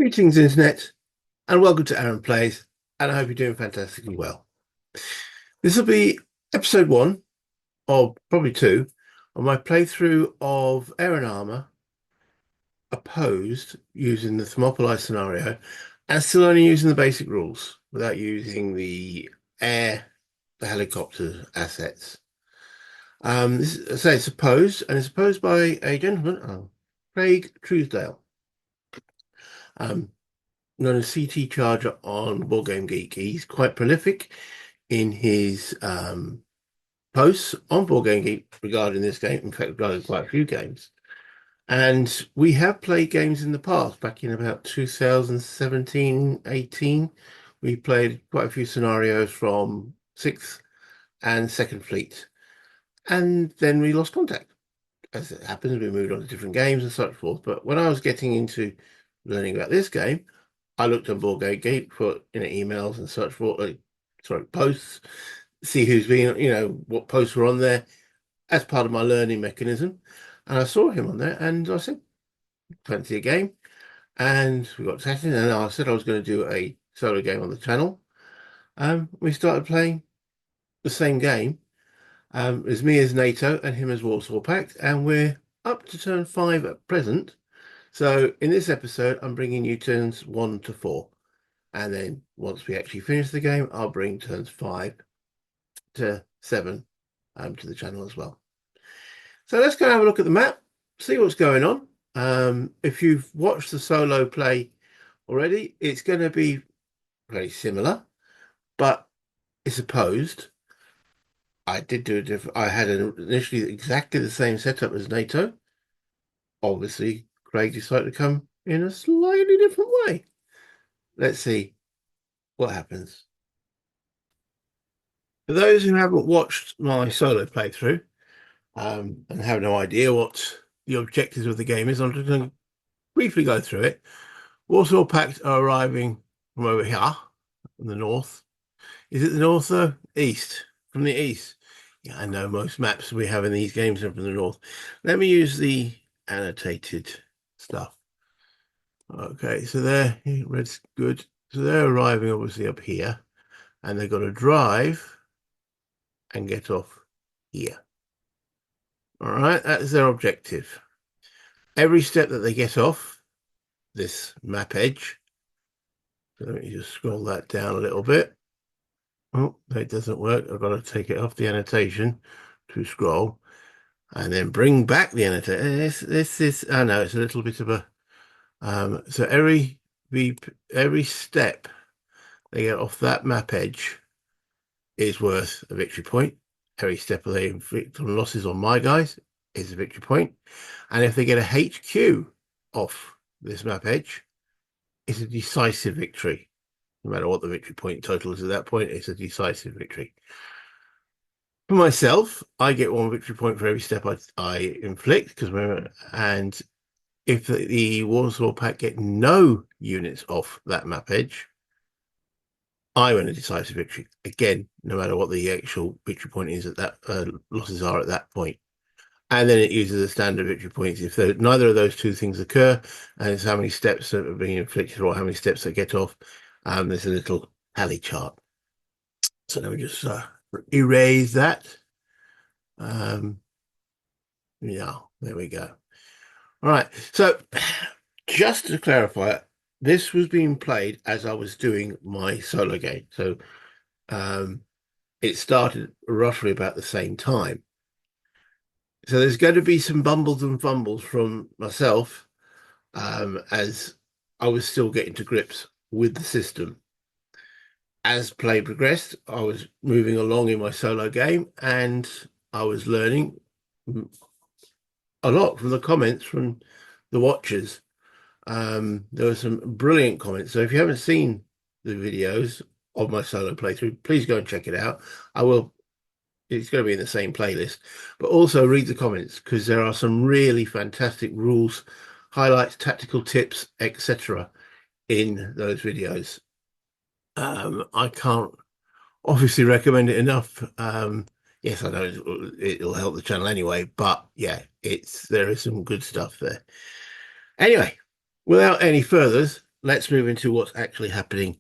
Greetings, Internet, and welcome to Aaron Plays, and I hope you're doing fantastically well. This will be episode 1, or probably 2, of my playthrough of Air and Armour opposed using the Thermopylae scenario, and still only using the basic rules, without using the helicopter assets. It's opposed, and it's opposed by a gentleman, Craig Truesdale. Known as CT Charger on Wargame Geek. He's quite prolific in his posts on Wargame Geek regarding this game. In fact, regarding quite a few games. And we have played games in the past, back in about 2017, 18. We played quite a few scenarios from 6th and 2nd Fleet. And then we lost contact. As it happens, we moved on to different games and such forth. But when I was getting into learning about this game, I looked on Wargame Geek for emails and such for posts, see who's been, what posts were on there as part of my learning mechanism. And I saw him on there and I said, fancy a game. And we got chatting and I said I was going to do a solo game on the channel. We started playing the same game. It's me as NATO and him as Warsaw Pact, and we're up to turn 5 at present. So in this episode, I'm bringing you turns 1 to 4. And then once we actually finish the game, I'll bring turns 5 to 7 to the channel as well. So let's go have a look at the map, see what's going on. If you've watched the solo play already, it's going to be very similar, but it's opposed. I did do a different. I had initially exactly the same setup as NATO. Obviously, Craig decided to come in a slightly different way. Let's see what happens. For those who haven't watched my solo playthrough and have no idea what the objectives of the game is, I'm just going to briefly go through it. Warsaw Pact are arriving from over here, from the north. Is it the north, though? East. From the east. Yeah, I know most maps we have in these games are from the north. Let me use the annotated stuff. Okay, so there, red's good. So they're arriving obviously up here, and they've got to drive and get off here. All right, that's their objective. Every step that they get off this map edge, so let me just scroll that down a little bit. Oh, that doesn't work. I've got to take it off the annotation to scroll and then bring back the annotation. This is, I know it's a little bit of a, so every step they get off that map edge is worth a victory point. Every step they inflict on losses on my guys is a victory point. And if they get a HQ off this map edge, it's a decisive victory. No matter what the victory point total is at that point, it's a decisive victory. For myself, I get 1 victory point for every step I inflict, and if the Warsaw Pact get no units off that map edge, I win a decisive victory. Again, no matter what the actual victory point is at that, losses are at that point. And then it uses the standard victory points. If neither of those two things occur, and it's how many steps that are being inflicted or how many steps that get off, there's a little tally chart. So let me just erase that. Yeah, there we go. All right. So just to clarify, this was being played as I was doing my solo game. So it started roughly about the same time. So there's going to be some bumbles and fumbles from myself as I was still getting to grips with the system. As play progressed, I was moving along in my solo game and I was learning a lot from the comments from the watchers. There were some brilliant comments. So if you haven't seen the videos of my solo playthrough, please go and check it out. It's going to be in the same playlist, but also read the comments because there are some really fantastic rules, highlights, tactical tips, etc. in those videos. I can't obviously recommend it enough. Yes, I know it'll help the channel anyway, but yeah, there is some good stuff there. Anyway, without any furthers, let's move into what's actually happening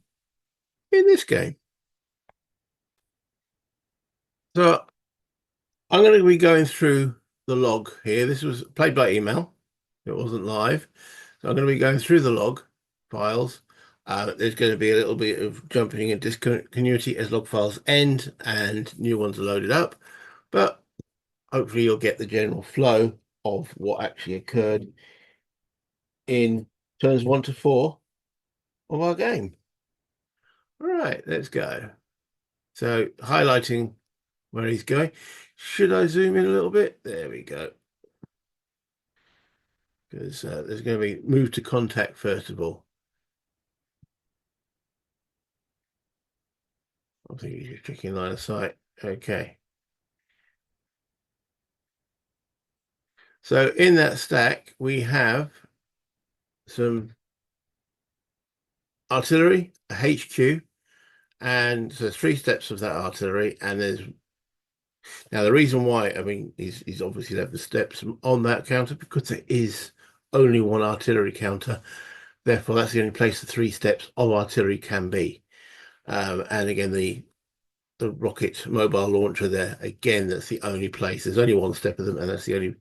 in this game. So I'm going to be going through the log here. This was played by email. It wasn't live. So I'm going to be going through the log files. There's going to be a little bit of jumping and discontinuity as log files end and new ones are loaded up. But hopefully you'll get the general flow of what actually occurred in turns 1 to 4 of our game. All right, let's go. So highlighting where he's going. Should I zoom in a little bit? There we go. Because there's going to be move to contact first of all. I think you're checking line of sight. Okay. So in that stack, we have some artillery, a HQ, and so 3 steps of that artillery. And there's now the reason why, I mean, he's obviously left the steps on that counter because there is only one artillery counter. Therefore, that's the only place the 3 steps of artillery can be. And again, the rocket mobile launcher there, again, that's the only place. There's only 1 step of them, and that's the only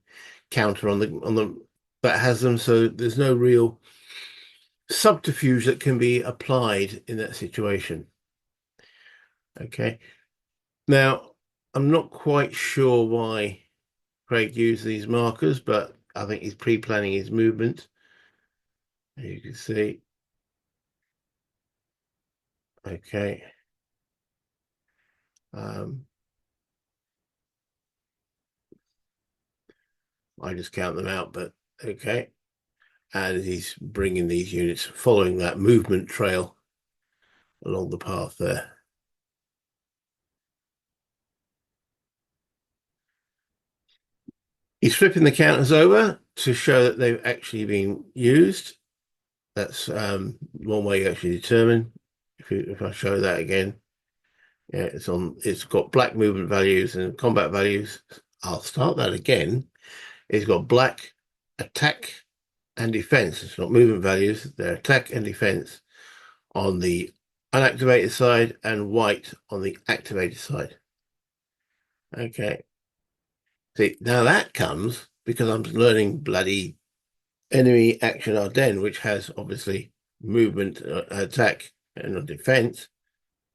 counter on the that has them. So there's no real subterfuge that can be applied in that situation. Okay. Now, I'm not quite sure why Craig used these markers, but I think he's pre-planning his movement. As you can see. Okay. I just count them out, but okay. And he's bringing these units following that movement trail along the path there. He's flipping the counters over to show that they've actually been used. That's one way you actually determine. If I show that again, yeah, it's got black movement values and combat values. I'll start that again. It's got black attack and defense. It's not movement values, they're attack and defense on the unactivated side and white on the activated side. Okay. See, now that comes because I'm learning bloody enemy action Ardennes, which has obviously movement, attack, and defense,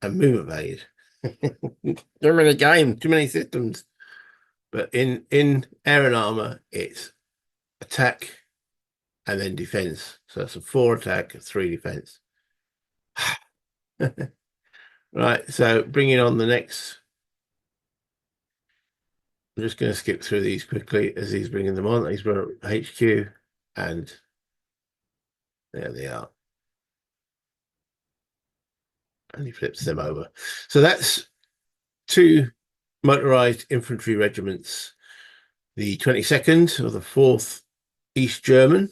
and movement values. Too many games, too many systems. But in air and armor, it's attack and then defense. So it's a 4 attack, 3 defense. Right, so bringing on the next. I'm just going to skip through these quickly as he's bringing them on. He's brought HQ, and there they are. And he flips them over. So that's 2 motorized infantry regiments, the 22nd of the 4th East German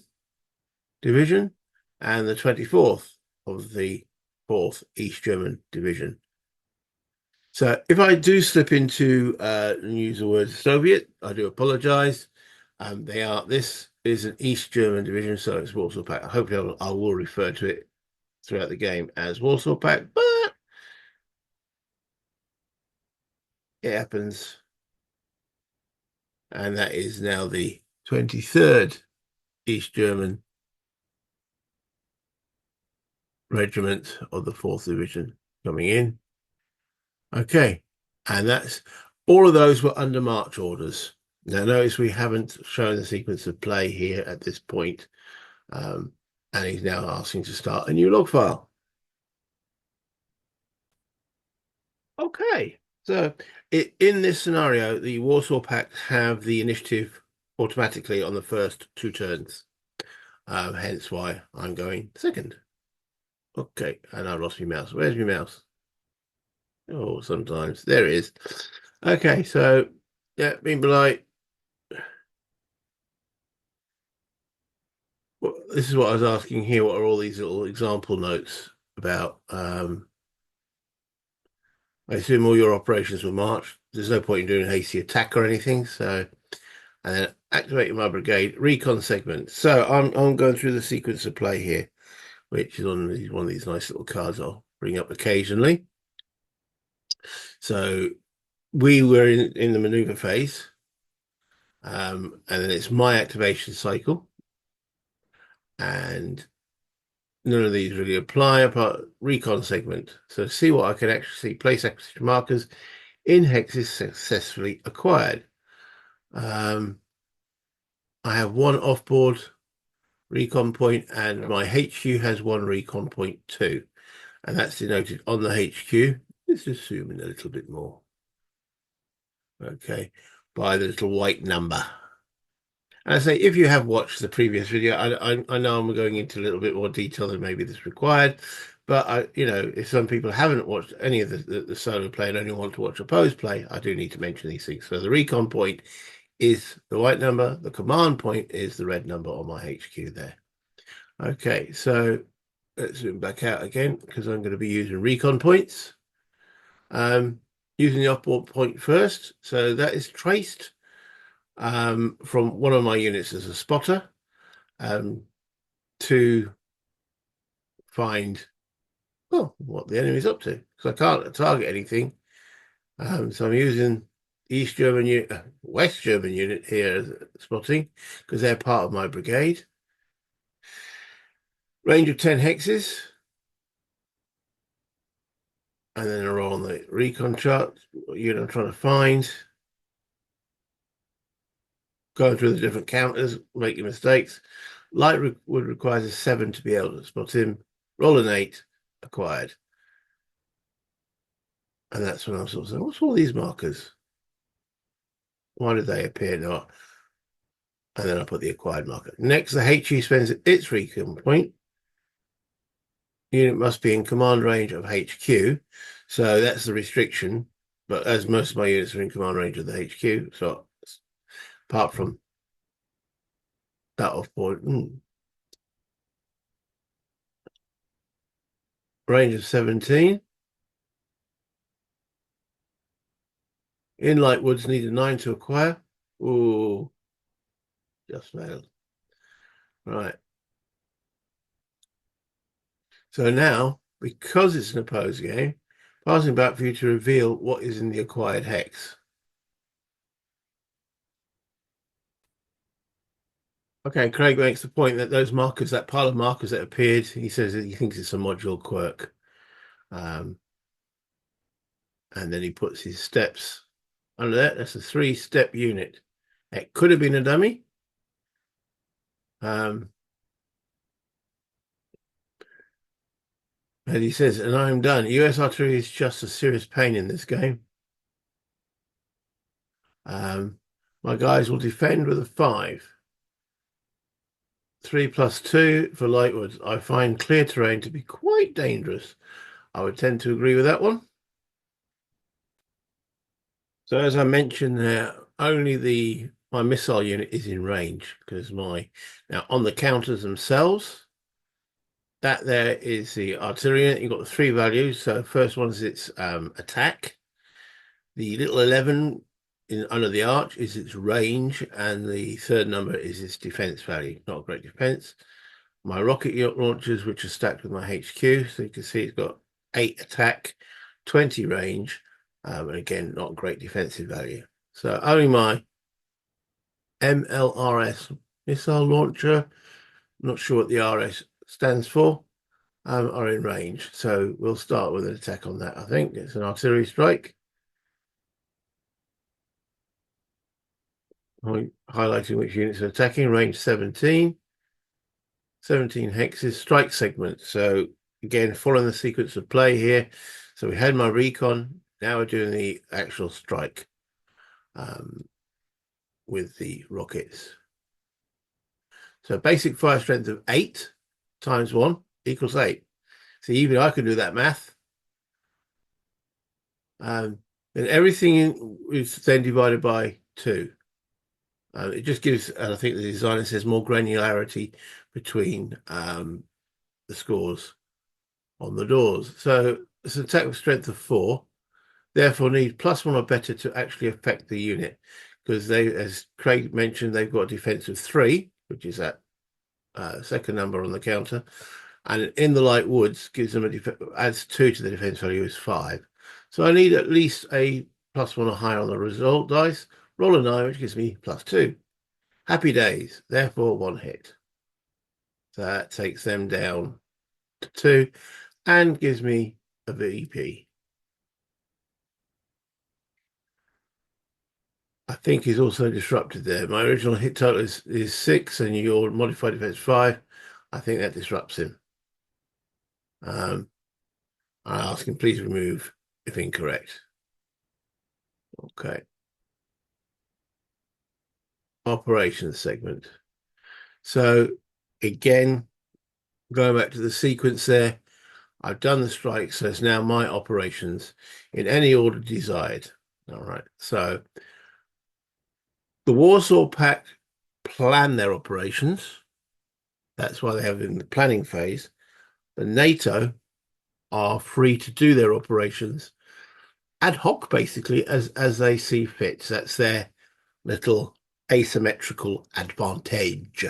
Division and the 24th of the 4th East German Division. So if I do slip into and use the word Soviet, I do apologize. This is an East German division, so it's Warsaw Pact. Hopefully I will refer to it throughout the game as Warsaw Pact, but it happens. And that is now the 23rd East German Regiment of the 4th Division coming in. Okay, and that's all of those were under march orders. Now notice we haven't shown the sequence of play here at this point, and he's now asking to start a new log file. Okay, so in this scenario, the Warsaw Pact have the initiative automatically on the first 2 turns, hence why I'm going second. Okay, and I've lost my mouse. Where's my mouse? Oh, sometimes there it is. Okay, so yeah, being polite. Well, this is what I was asking here. What are all these little example notes about? I assume all your operations were marched. There's no point in doing a hasty attack or anything. So, and then activating my brigade, recon segment. So I'm going through the sequence of play here. which is on one of these nice little cards I'll bring up occasionally. So we were in the maneuver phase, and then it's my activation cycle, and none of these really apply apart recon segment. So see what I can actually see. Place acquisition markers in hexes successfully acquired. I have one off-board recon point, and my HQ has one recon point too, and that's denoted on the HQ. Let's just zoom in a little bit more. Okay, by the little white number. And I say, if you have watched the previous video, I know I'm going into a little bit more detail than maybe this required, but if some people haven't watched any of the solo play and only want to watch opposed play, I do need to mention these things. So the recon point is the white number, the command point is the red number on my HQ there. Okay, so let's zoom back out again because I'm going to be using recon points. Using the off-board point first, so that is traced from one of my units as a spotter to find what the enemy's up to, because I can't target anything. So I'm using East German unit, West German unit here as spotting, because they're part of my brigade. Range of 10 hexes. And then I roll on the recon chart, what unit I'm trying to find. Going through the different counters, making mistakes. Light would requires a 7 to be able to spot him. Roll an 8, acquired. And that's when I was sort of saying, what's all these markers? Why did they appear not? And then I put the acquired marker. Next, the HE spends its recon point. Unit must be in command range of HQ. So that's the restriction. But as most of my units are in command range of the HQ, so apart from that off-board, range of 17. In light woods need a 9 to acquire. Ooh, just failed. Right. So now, because it's an opposed game, passing back for you to reveal what is in the acquired hex. Okay, Craig makes the point that those markers, that pile of markers that appeared, he says that he thinks it's a module quirk. And then he puts his steps under that. That's a 3-step unit. It could have been a dummy. And he says, and I'm done. US artillery is just a serious pain in this game. My guys will defend with a 5. 3+2 for lightwoods. I find clear terrain to be quite dangerous. I would tend to agree with that one. So as I mentioned there, only my missile unit is in range because now on the counters themselves, that there is the artillery unit. You've got the 3 values. So first one is its attack. The little 11 under the arch is its range, and the third number is its defense value. Not a great defense. My rocket launchers, which are stacked with my HQ, so you can see it's got 8 attack, 20 range, and again, not a great defensive value. So only my MLRS missile launcher, not sure what the RS stands for, are in range. So we'll start with an attack on that. I think it's an artillery strike. Highlighting which units are attacking. Range 17. 17 hexes, strike segment. So again, following the sequence of play here. So we had my recon. Now we're doing the actual strike with the rockets. So basic fire strength of 8 times 1 equals 8. So even I can do that math. And everything is then divided by 2. It just gives, and I think the designer says, more granularity between the scores on the doors. So it's an attack with strength of 4, therefore need +1 or better to actually affect the unit, because they, as Craig mentioned, they've got a defense of 3, which is that second number on the counter, And in the light woods gives them adds 2 to the defense value is 5. So I need at least a +1 or higher on the result dice. Roll a 9, which gives me +2. Happy days. Therefore, 1 hit. So that takes them down to 2 and gives me a VP. I think he's also disrupted there. My original hit total is 6 and your modified defense 5. I think that disrupts him. I ask him, please remove if incorrect. Okay. Operations segment. So again, going back to the sequence there, I've done the strike, so it's now my operations in any order desired. All right. So the Warsaw Pact plan their operations. That's why they have it in the planning phase. The NATO are free to do their operations ad hoc, basically, as they see fit. So that's their little asymmetrical advantage.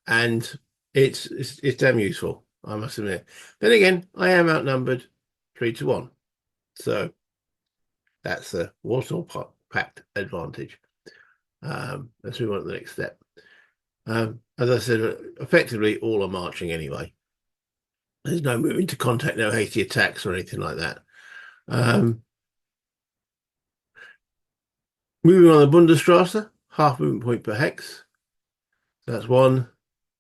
And it's damn useful, I must admit. Then again, I am outnumbered 3-1. So that's the Warsaw Pact advantage. Let's move on to the next step. As I said, effectively all are marching anyway. There's no moving to contact, no hasty attacks or anything like that. Moving on the Bundesstraße, half movement point per hex. That's 1,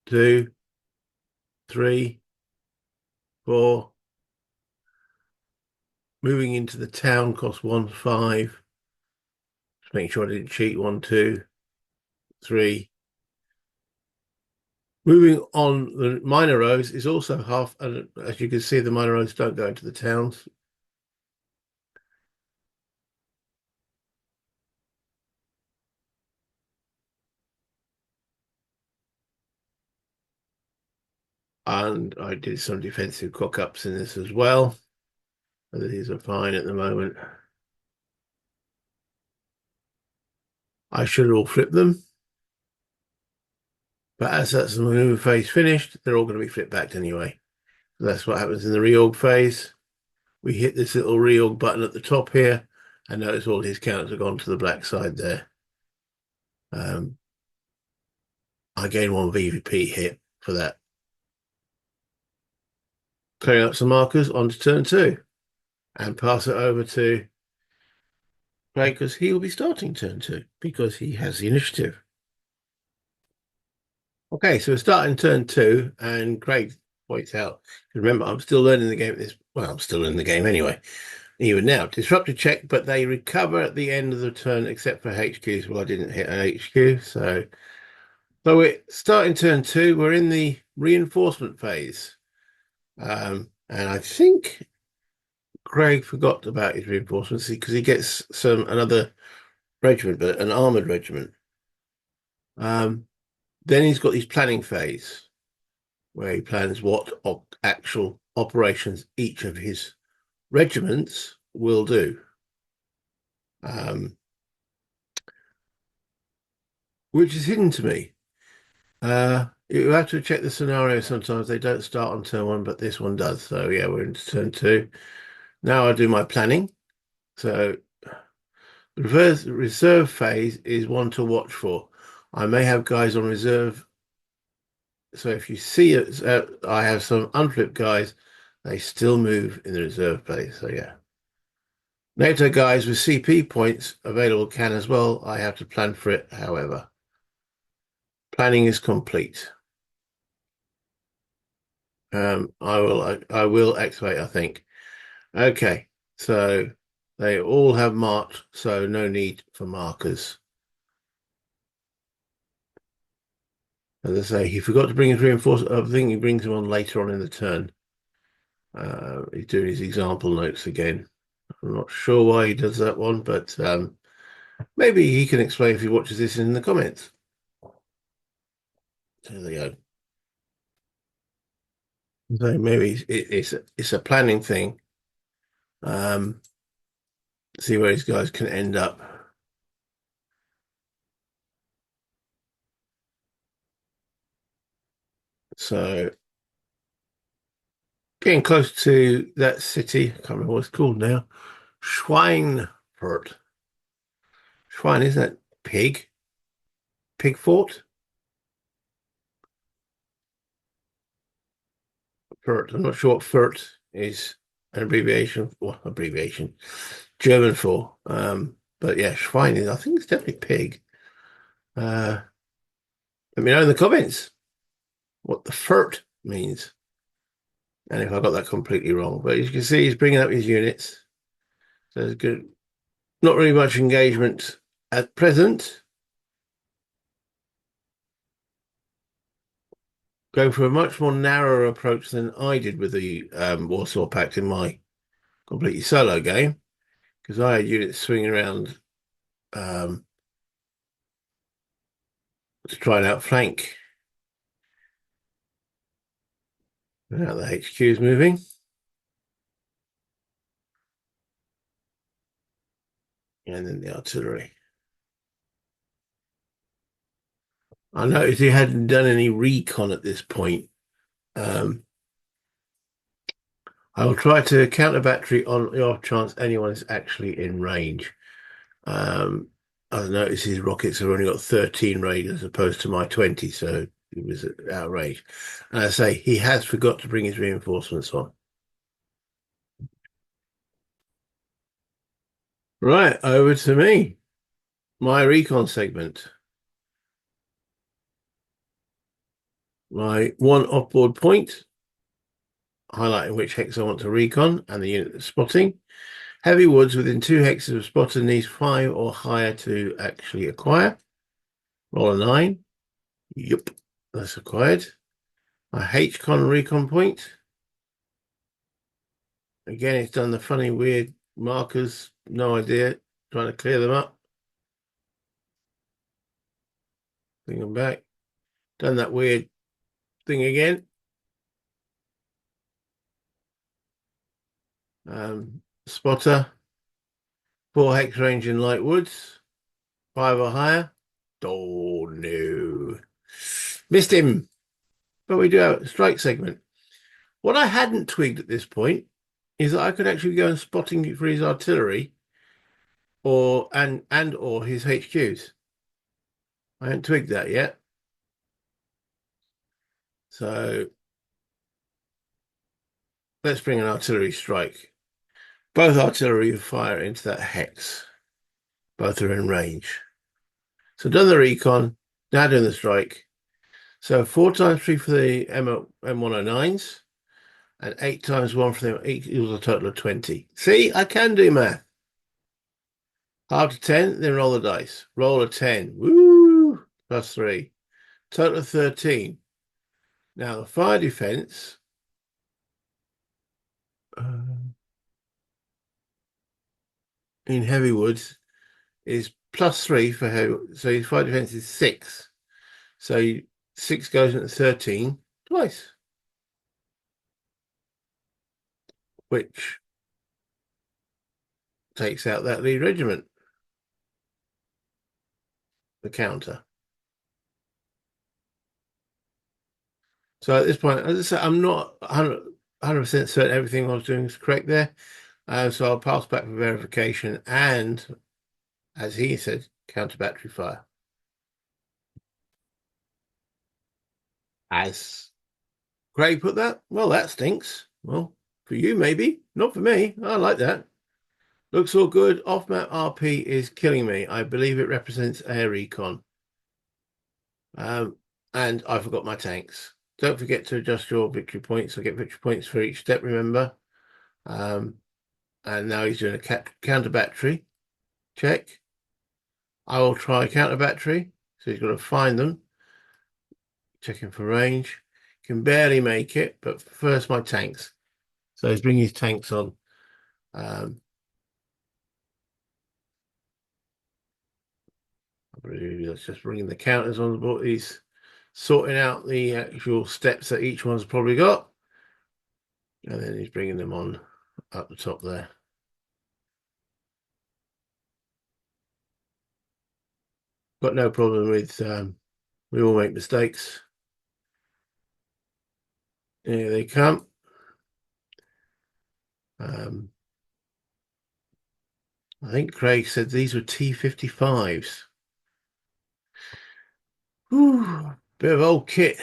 2, 3, 4. Moving into the town costs 1, 5. Just making sure I didn't cheat. 1, 2, 3. Moving on, the minor roads is also half, and as you can see, the minor roads don't go into the towns. And I did some defensive cock-ups in this as well. These are fine at the moment. I should all flip them. But as that's the maneuver phase finished, they're all going to be flipped back anyway. So that's what happens in the reorg phase. We hit this little reorg button at the top here, and notice all his counters have gone to the black side there. I gain 1 VVP hit for that. Clearing up some markers onto turn 2 and pass it over to Craig because he will be starting turn 2 because he has the initiative. Okay, so we're starting turn 2 and Craig points out, remember, I'm still learning the game at this. Well, I'm still learning the game anyway. Even now, disrupted check, but they recover at the end of the turn except for HQs. Well, I didn't hit an HQ, so we're starting turn 2. We're in the reinforcement phase. And I think Craig forgot about his reinforcements because he gets another regiment, but an armored regiment. Then he's got his planning phase where he plans what actual operations each of his regiments will do. Which is hidden to me. You have to check the scenario sometimes. They don't start on turn 1, but this one does. So yeah, we're into turn 2. Now I do my planning. So the reserve phase is one to watch for. I may have guys on reserve. So if you see it, I have some unflipped guys. They still move in the reserve phase. So yeah. NATO guys with CP points available can as well. I have to plan for it, however. Planning is complete. I will activate, I think. Okay, so they all have marked, so no need for markers. As I say, he forgot to bring his reinforcement. I think he brings them on later on in the turn. He's doing his example notes again. I'm not sure why he does that one, but maybe he can explain if he watches this in the comments. There they go. So maybe it's a planning thing. See where these guys can end up. So Getting close to that city. I can't remember what it's called now. Schweinfurt. Schwein, isn't that pig? Pig fort? Furt. I'm not sure what Furt is an abbreviation, or abbreviation, German for. But yeah, Schwein is, I think it's definitely pig. Let me know in the comments what the Furt means. And if I got that completely wrong. But as you can see, he's bringing up his units. So there's good, not really much engagement at present. Going for a much more narrow approach than I did with the Warsaw Pact in my completely solo game, because I had units swinging around to try and outflank. Now the HQ is moving. And then the artillery. I noticed he hadn't done any recon at this point. I will try to counter battery on the off chance anyone is actually in range. I noticed his rockets have only got 13 range as opposed to my 20, so he was out of range. And I say he has forgot to bring his reinforcements on. Right, over to me. My recon segment. My one offboard point, highlighting which hex I want to recon and the unit that's spotting. Heavy woods within 2 hexes of spotter needs 5 or higher to actually acquire. Roll a 9. Yep, that's acquired. My H-con recon point. Again, it's done the funny, weird markers. No idea. Trying to clear them up. Bring them back. Done that weird thing again. Spotter. 4 hex range in light woods. 5 or higher. Oh, no. Missed him. But we do have a strike segment. What I hadn't twigged at this point is that I could actually go and spotting for his artillery or or his HQs. I haven't twigged that yet. So let's bring an artillery strike. Both artillery fire into that hex. Both are in range. So done the recon, now doing the strike. So 4 times 3 for the M109s and 8 times 1 for them equals a total of 20. See, I can do math. Half to 10, then roll the dice. Roll a 10. Woo! Plus 3. Total of 13. Now the fire defense in heavy woods is plus 3 for heavy. So his fire defense is 6. So 6 goes into 13 twice. Which takes out that lead regiment. The counter. So at this point, as I said, I'm not 100% certain everything I was doing is correct there. So I'll pass back for verification and, as he said, counter battery fire. As Craig put that, well, that stinks. Well, for you, maybe. Not for me. I like that. Looks all good. Off-map RP is killing me. I believe it represents air recon. And I forgot my tanks. Don't forget to adjust your victory points. I get victory points for each step, remember. And now he's doing a counter battery. Check. I will try counter battery. So he's got to find them. Checking for range. Can barely make it, but first my tanks. So he's bringing his tanks on. That's just bringing the counters on the board. He's sorting out the actual steps that each one's probably got. And then he's bringing them on up the top there. Got no problem with, we all make mistakes. Here they come. Um, I think Craig said these were T-55s. Whew, bit of old kit.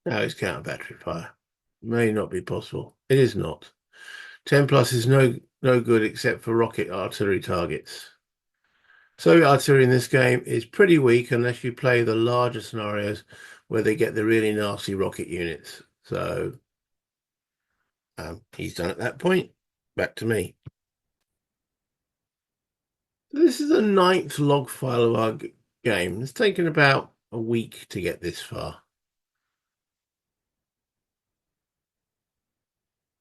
No, it's counter battery fire. May not be possible. It is not. 10 plus is no good except for rocket artillery targets. Soviet artillery in this game is pretty weak unless you play the larger scenarios where they get the really nasty rocket units. So he's done at that point. Back to me. This is the ninth log file of our game. It's taken about a week to get this far.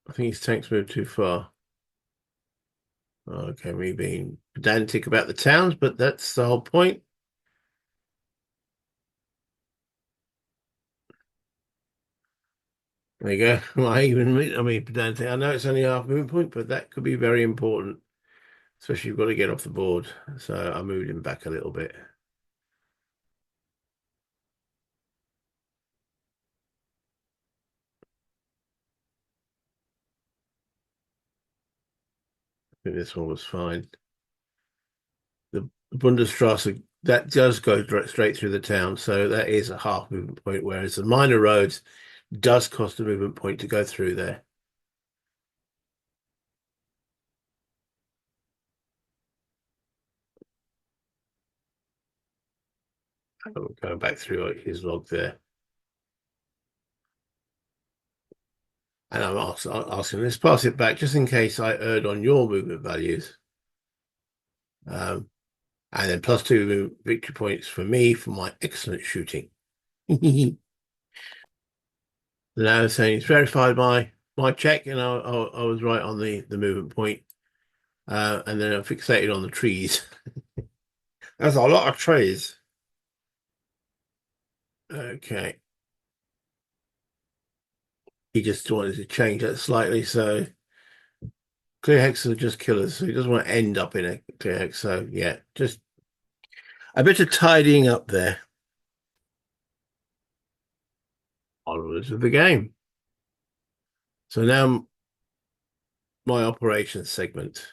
I think his tanks moved too far. Okay, me being pedantic about the towns, but that's the whole point. There you go. Well, I mean pedantic. I know it's only half movement point, but that could be very important, especially you've got to get off the board. So I moved him back a little bit. I think this one was fine. The Bundesstraße, that does go straight through the town, so that is a half movement point, whereas the minor roads does cost a movement point to go through there. Going back through his log there. And I'm asking, let's pass it back just in case I erred on your movement values. Um, and then +2 victory points for me for my excellent shooting. Now saying it's verified my check, and I was right on the movement point. And then I'm fixated on the trees. That's a lot of trees. Okay. He just wanted to change that slightly, so clear hexes are just killers, so he doesn't want to end up in a clear hex. So yeah, just a bit of tidying up there. Onwards of the game. So now my operations segment.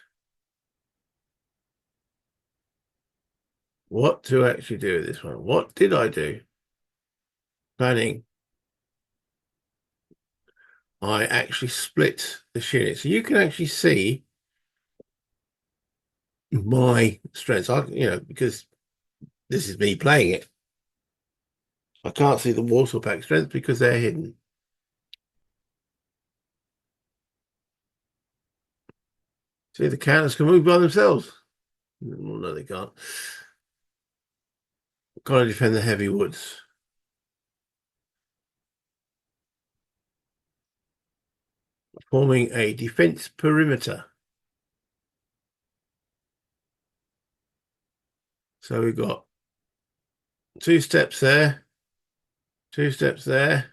What to actually do with this one? What did I do? Planning. I actually split the unit. So you can actually see my strengths. Because this is me playing it. I can't see the Warsaw Pact strengths because they're hidden. See, the counters can move by themselves. Well, no, they can't. Gotta defend the heavy woods. Forming a defense perimeter. So we've got 2 steps there, 2 steps there,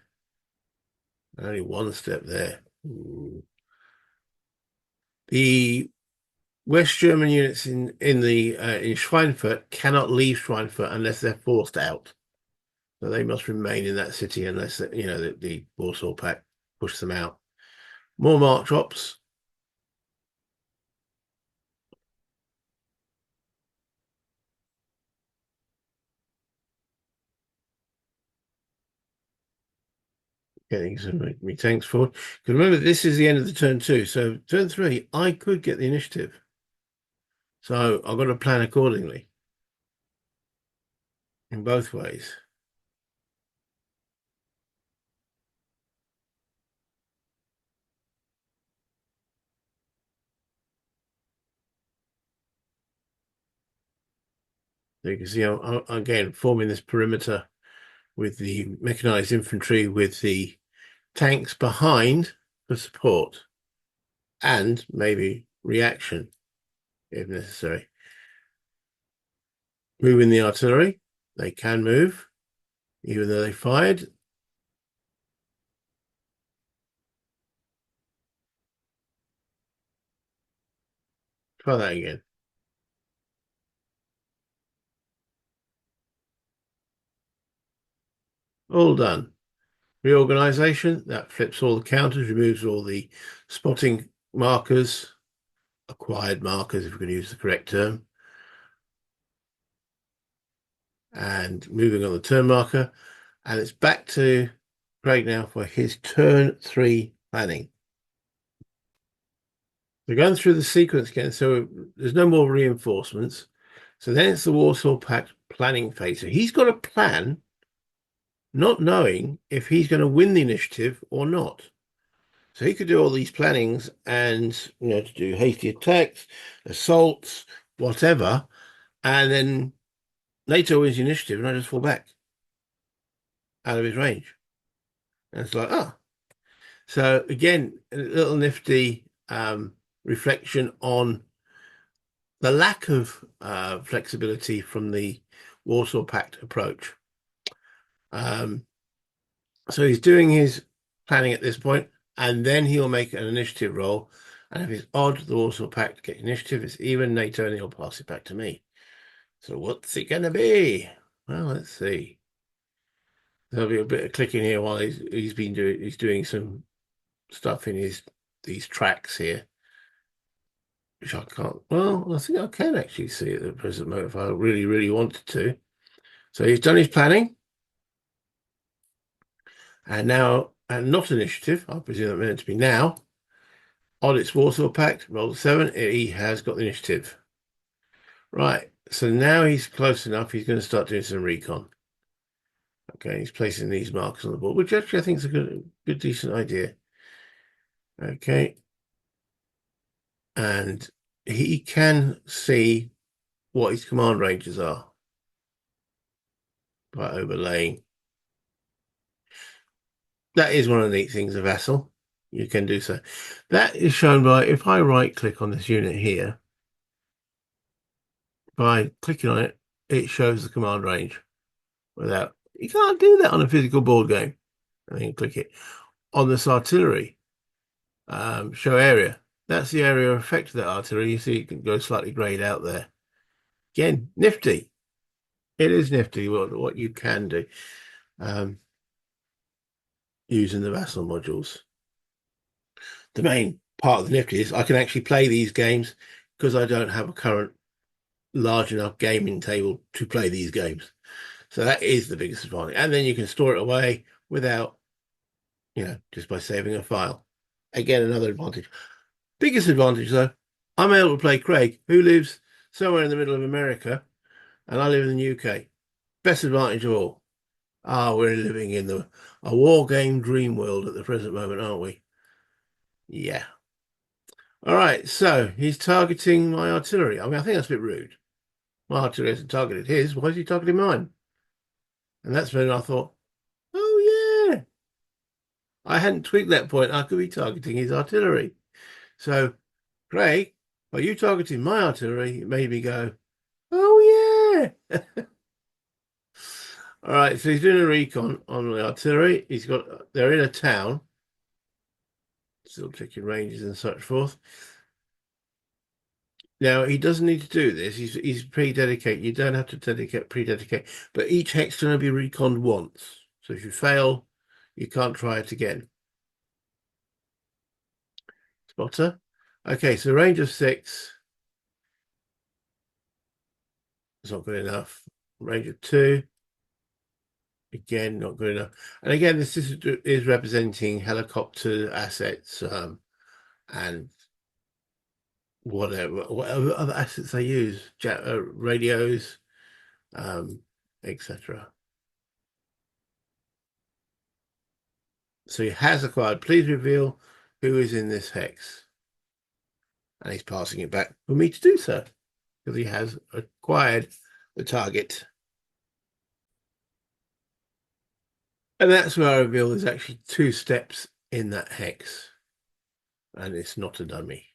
only 1 step there. Ooh. The West German units in Schweinfurt cannot leave Schweinfurt unless they're forced out. So they must remain in that city unless the Warsaw Pact push them out. More mark drops. Getting some me tanks forward. Because remember, this is the end of the turn 2. So turn 3, I could get the initiative. So I've got to plan accordingly in both ways. So you can see I'm again forming this perimeter with the mechanized infantry, with the tanks behind for support and maybe reaction if necessary. Moving the artillery, they can move, even though they fired. Try that again. All done. Reorganization, that flips all the counters, removes all the spotting markers, acquired markers, if we can use the correct term. And moving on the turn marker. And it's back to Craig now for his turn 3 planning. We're going through the sequence again, so there's no more reinforcements. So then it's the Warsaw Pact planning phase. So he's got a plan, not knowing if he's going to win the initiative or not. So he could do all these plannings and, to do hasty attacks, assaults, whatever, and then NATO wins the initiative and I just fall back out of his range. And it's like, oh. So again, a little nifty reflection on the lack of flexibility from the Warsaw Pact approach. So he's doing his planning at this point, and then he'll make an initiative roll. And if it's odd, the Warsaw Pact get initiative. It's even, NATO, and he'll pass it back to me. So what's it going to be? Well, let's see. There'll be a bit of clicking here while he's doing some stuff in these tracks here, which I can't. Well, I think I can actually see at the present moment if I really, really wanted to. So he's done his planning. And now, and not initiative, I presume that meant to be now. On its Warsaw Pact, roll 7, he has got the initiative. Right, so now he's close enough, he's going to start doing some recon. Okay, he's placing these markers on the board, which actually I think is a good, decent idea. Okay. And he can see what his command ranges are by overlaying. That is one of the neat things of vassal. You can do so. That is shown by, if I right click on this unit here, by clicking on it, it shows the command range without, you can't do that on a physical board game. And then click it. On this artillery, show area. That's the area of effect of that artillery. You see it can go slightly grayed out there. Again, nifty. It is nifty what you can do using the vassal modules. The main part of the nifty is I can actually play these games because I don't have a current large enough gaming table to play these games. So that is the biggest advantage. And then you can store it away without, just by saving a file. Again, another advantage. Biggest advantage, though, I'm able to play Craig, who lives somewhere in the middle of America, and I live in the UK. Best advantage of all. We're living in a war game dream world at the present moment, aren't we? Yeah. All right, so he's targeting my artillery. I mean, I think that's a bit rude. My artillery hasn't targeted his. Why is he targeting mine? And that's when I thought, oh, yeah. I hadn't tweaked that point. I could be targeting his artillery. So, Craig, by you targeting my artillery, it made me go, oh, yeah. All right, so he's doing a recon on the artillery. They're in a town. Still checking ranges and such forth. Now, he doesn't need to do this. He's pre-dedicated. You don't have to pre-dedicate. But each hex is going to be reconned once. So if you fail, you can't try it again. Spotter. Okay, so range of 6. It's not good enough. Range of 2. Again, not good enough. And again, this is representing helicopter assets and whatever other assets they use, radios, etc. So he has acquired. Please reveal who is in this hex. And he's passing it back for me to do so because he has acquired the target. And that's where I reveal there's actually 2 steps in that hex. And it's not a dummy.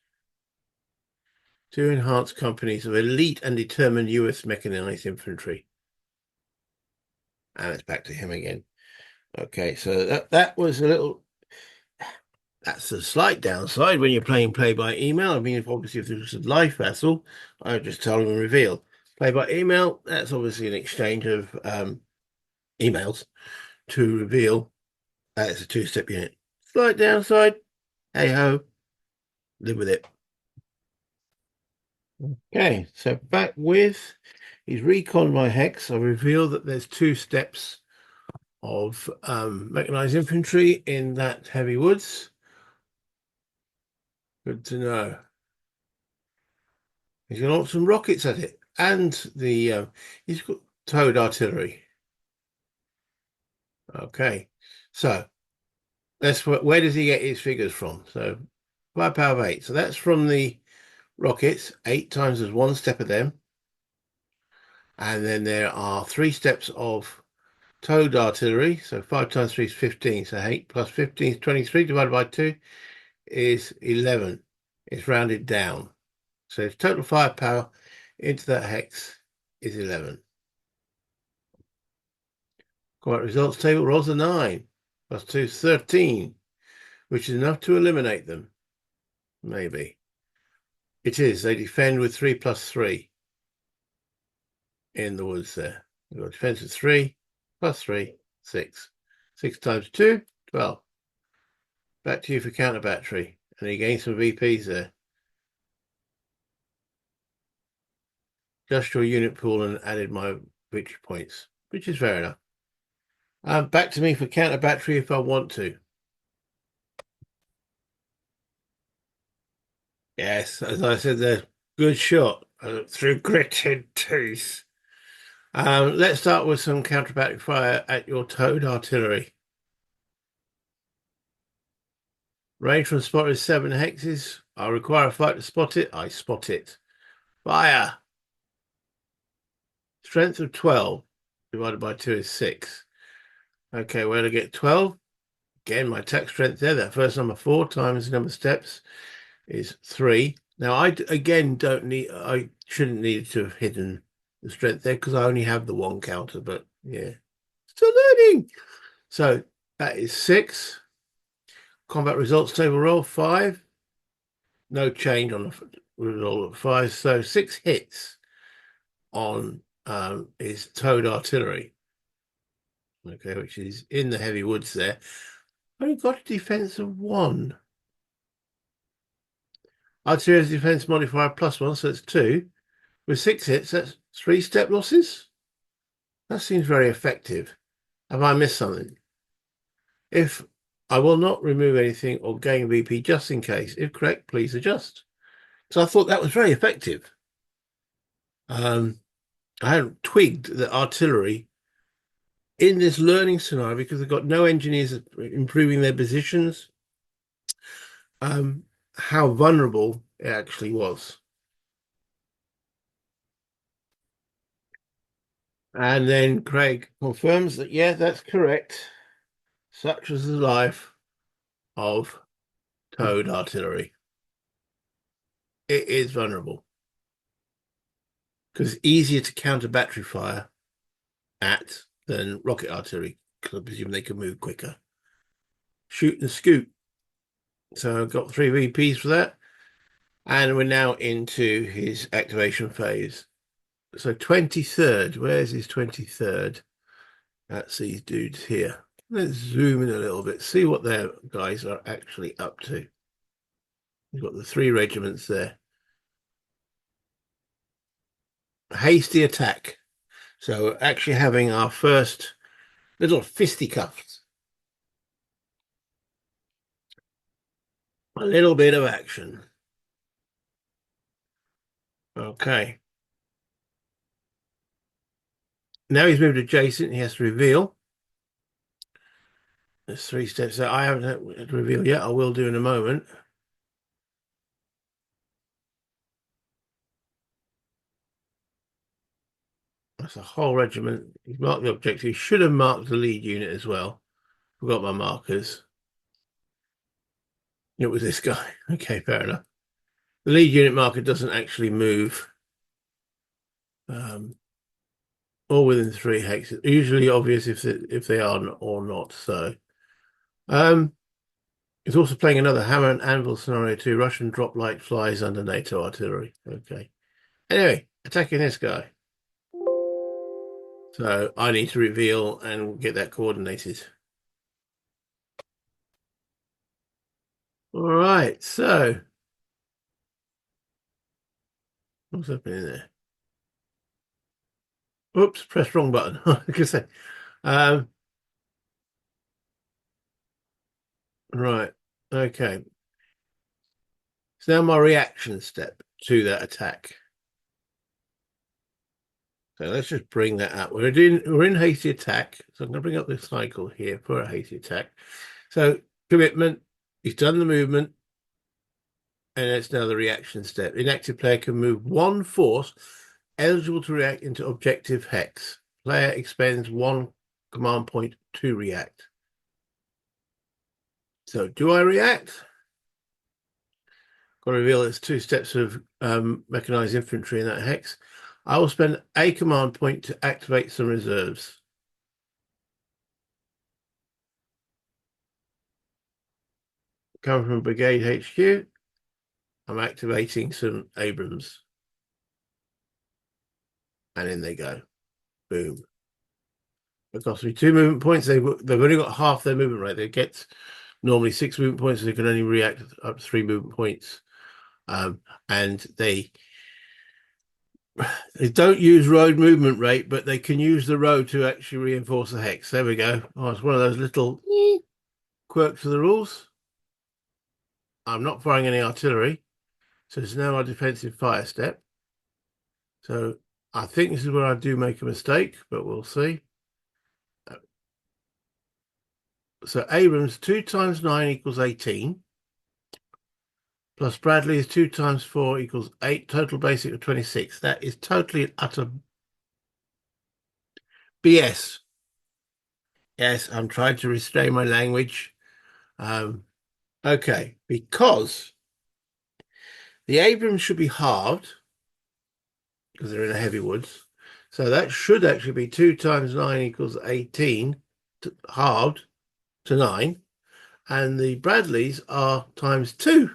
2 enhanced companies of elite and determined US mechanized infantry. And it's back to him again. Okay, so that was a little. That's a slight downside when you're playing play by email. I mean, obviously, if this was a live vassal, I would just tell them and reveal. Play by email, that's obviously an exchange of emails. to reveal that it's a two-step unit. Slight downside, hey ho, live with it. Okay, so back with he's reconned my hex. I reveal that there's two steps of mechanized infantry in that heavy woods. Good to know. He's going to launch some rockets at it, and the he's got towed artillery. Okay, so that's where does he get his figures from? So firepower of 8. So that's from the rockets. 8 times as one step of them, and then there are 3 steps of towed artillery. So 5 times 3 is 15. So 8 plus 15 is 23. Divided by 2 is 11. It's rounded down. So its total firepower into that hex is 11. Correct results table rolls a 9. Plus 2 is 13, which is enough to eliminate them. Maybe. It is. They defend with 3 plus 3 in the woods there. You've got defense with 3 plus 3, 6. 6 times 2, 12. Back to you for counter battery. And he gained some VPs there. Just your unit pool and added my victory points, which is fair enough. Back to me for counter battery if I want to. Yes, as I said there, good shot through gritted teeth. Let's start with some counter battery fire at your towed artillery. Range from spot is 7 hexes. I require a fight to spot it. I spot it. Fire. Strength of 12 divided by 2 is 6. Okay, where to get 12? Again, my attack strength there, that first number 4 times the number of steps is 3. Now, I shouldn't need to have hidden the strength there because I only have the 1 counter, but yeah, still learning. So that is 6. Combat results table roll 5. No change on the roll of 5. So 6 hits on his towed artillery. Okay, which is in the heavy woods there. Only got a defense of 1. Artillery has defense modifier +1, so it's 2. With 6 hits, that's 3 step losses. That seems very effective. Have I missed something? If I will not remove anything or gain VP just in case. If correct, please adjust. So I thought that was very effective. I hadn't twigged that artillery in this learning scenario, because they've got no engineers improving their positions, how vulnerable it actually was. And then Craig confirms that, yeah, that's correct. Such was the life of towed artillery. It is vulnerable because it's easier to counter battery fire at than rocket artillery, because I presume they can move quicker. Shoot and scoot. So I've got 3 VPs for that. And we're now into his activation phase. So 23rd, where's his 23rd? That's these dudes here. Let's zoom in a little bit, see what their guys are actually up to. We've got the 3 regiments there. Hasty attack. So actually having our first little fisticuffs. A little bit of action. Okay. Now he's moved adjacent. He has to reveal. There's 3 steps that I haven't had to reveal yet. I will do in a moment. That's a whole regiment. He's marked the objective. He should have marked the lead unit as well. Forgot my markers. It was this guy. Okay, fair enough. The lead unit marker doesn't actually move. All within 3 hexes. Usually obvious if they are or not. So, it's also playing another hammer and anvil scenario too. Russian drop light flies under NATO artillery. Okay. Anyway, attacking this guy. So I need to reveal and get that coordinated. All right, so what's happening there? Oops, press wrong button. I could say. Um, right, okay. So now my reaction step to that attack. So let's just bring that up. We're in hasty attack. So I'm going to bring up the cycle here for a hasty attack. So commitment, he's done the movement, and it's now the reaction step. Inactive player can move one force eligible to react into objective hex. Player expends one command point to react. So do I react? Got to reveal there's 2 steps of mechanized infantry in that hex. I will spend a command point to activate some reserves. Coming from Brigade HQ, I'm activating some Abrams. And in they go. Boom. It costs me 2 movement points. They've only got half their movement rate. They get normally 6 movement points, so they can only react up to 3 movement points. And they don't use road movement rate, but they can use the road to actually reinforce the hex. There we go. Oh, it's one of those little quirks of the rules. I'm not firing any artillery, so it's now our defensive fire step. So I think this is where I do make a mistake, but we'll see. So Abrams, 2 times 9 equals 18. Plus Bradley is 2 times 4 equals 8. Total basic of 26. That is totally and utter BS. Yes, I'm trying to restrain my language. Okay, because the Abrams should be halved because they're in the heavy woods. So that should actually be 2 times 9 equals 18, halved to 9. And the Bradleys are times 2.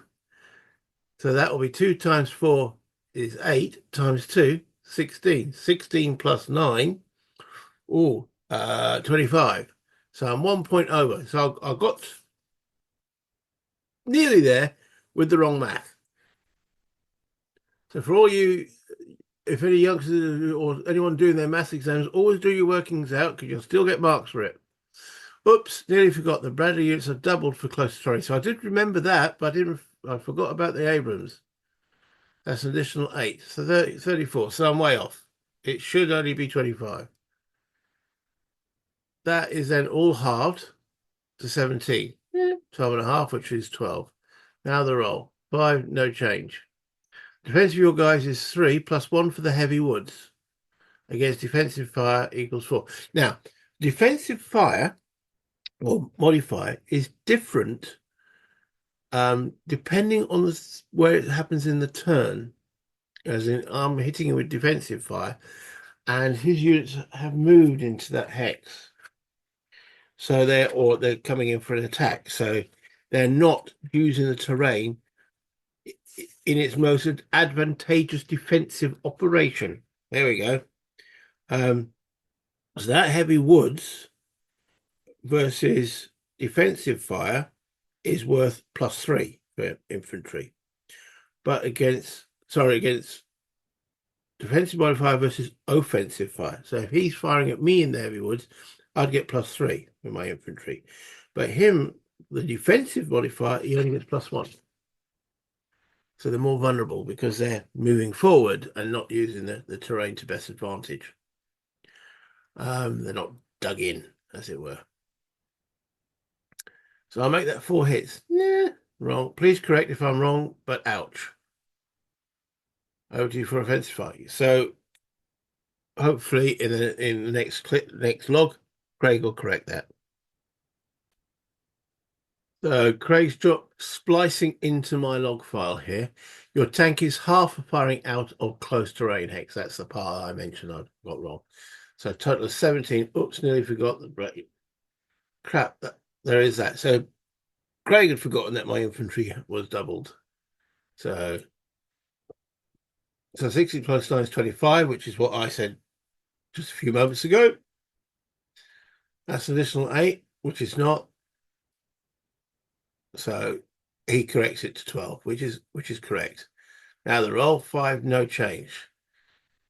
So that will be 2 times 4 is 8 times 2, 16. 16 plus 9, 25. So I'm 1 point over. So I got nearly there with the wrong math. So for all you, if any youngsters or anyone doing their maths exams, always do your workings out because you'll still get marks for it. Oops, nearly forgot. The Bradley units are doubled for close to 20. So I did remember that, but I forgot about the Abrams. That's an additional 8. So 34. So I'm way off. It should only be 25. That is then all halved to 17. 12 and a half, which is 12. Now the roll. 5, no change. Defense of your guys is 3 plus 1 for the heavy woods. Against defensive fire equals 4. Now, defensive fire or modifier is different depending on where it happens in the turn. As in, I'm hitting him with defensive fire, and his units have moved into that hex. So they're coming in for an attack. So they're not using the terrain in its most advantageous defensive operation. There we go. So that heavy woods versus defensive fire is worth +3 for infantry. But against defensive modifier versus offensive fire. So if he's firing at me in the heavy woods, I'd get +3 with my infantry. But him, the defensive modifier, he only gets +1. So they're more vulnerable because they're moving forward and not using the terrain to best advantage. They're not dug in, as it were. So I'll make that 4 hits. Nah, wrong. Please correct if I'm wrong, but ouch. Over to you for offensive fire. So hopefully in the next log, Craig will correct that. So Craig's splicing into my log file here. Your tank is half firing out of close terrain hex. That's the part I mentioned I got wrong. So total of 17. Oops, nearly forgot the break. Crap, there is that. So Craig had forgotten that my infantry was doubled. So 60 plus 9 is 25, which is what I said just a few moments ago. That's an additional 8, which is not. So he corrects it to 12, which is correct. Now the roll 5, no change.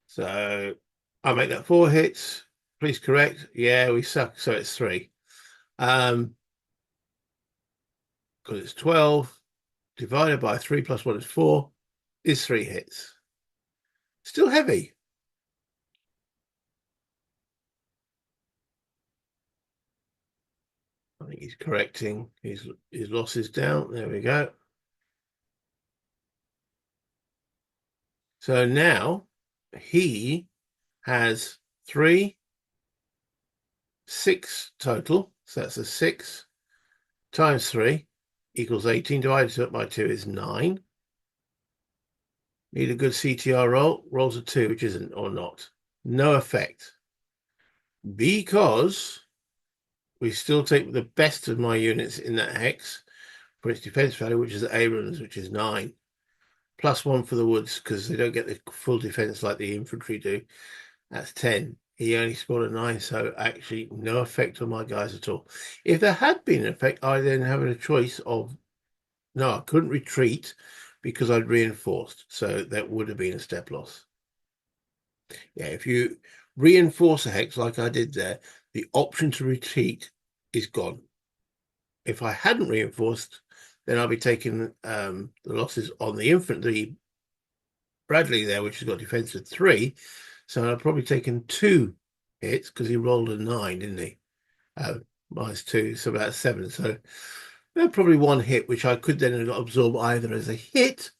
So I make that 4 hits. Please correct. Yeah, we suck. So it's 3. Because it's 12 divided by 3 plus 1 is 4 is 3 hits. Still heavy. I think he's correcting his losses down. There we go. So now he has 3, 6 total. So that's a 6 times 3 equals 18. Divided by 2 is 9. Need a good CTR roll. Rolls a 2, which isn't or not. No effect. Because we still take the best of my units in that hex for its defense value, which is Abrams, which is 9. Plus 1 for the woods, because they don't get the full defense like the infantry do. That's 10. He only scored a 9, so actually no effect on my guys at all. If there had been an effect, I then have a choice of, no, I couldn't retreat because I'd reinforced. So that would have been a step loss. Yeah, if you reinforce a hex like I did there, the option to retreat is gone. If I hadn't reinforced, then I'll be taking the losses on the infantry Bradley there, which has got defense of 3. So I've probably taken 2 hits because he rolled a 9, didn't he? Minus 2, so about 7. So probably 1 hit, which I could then absorb either as a hit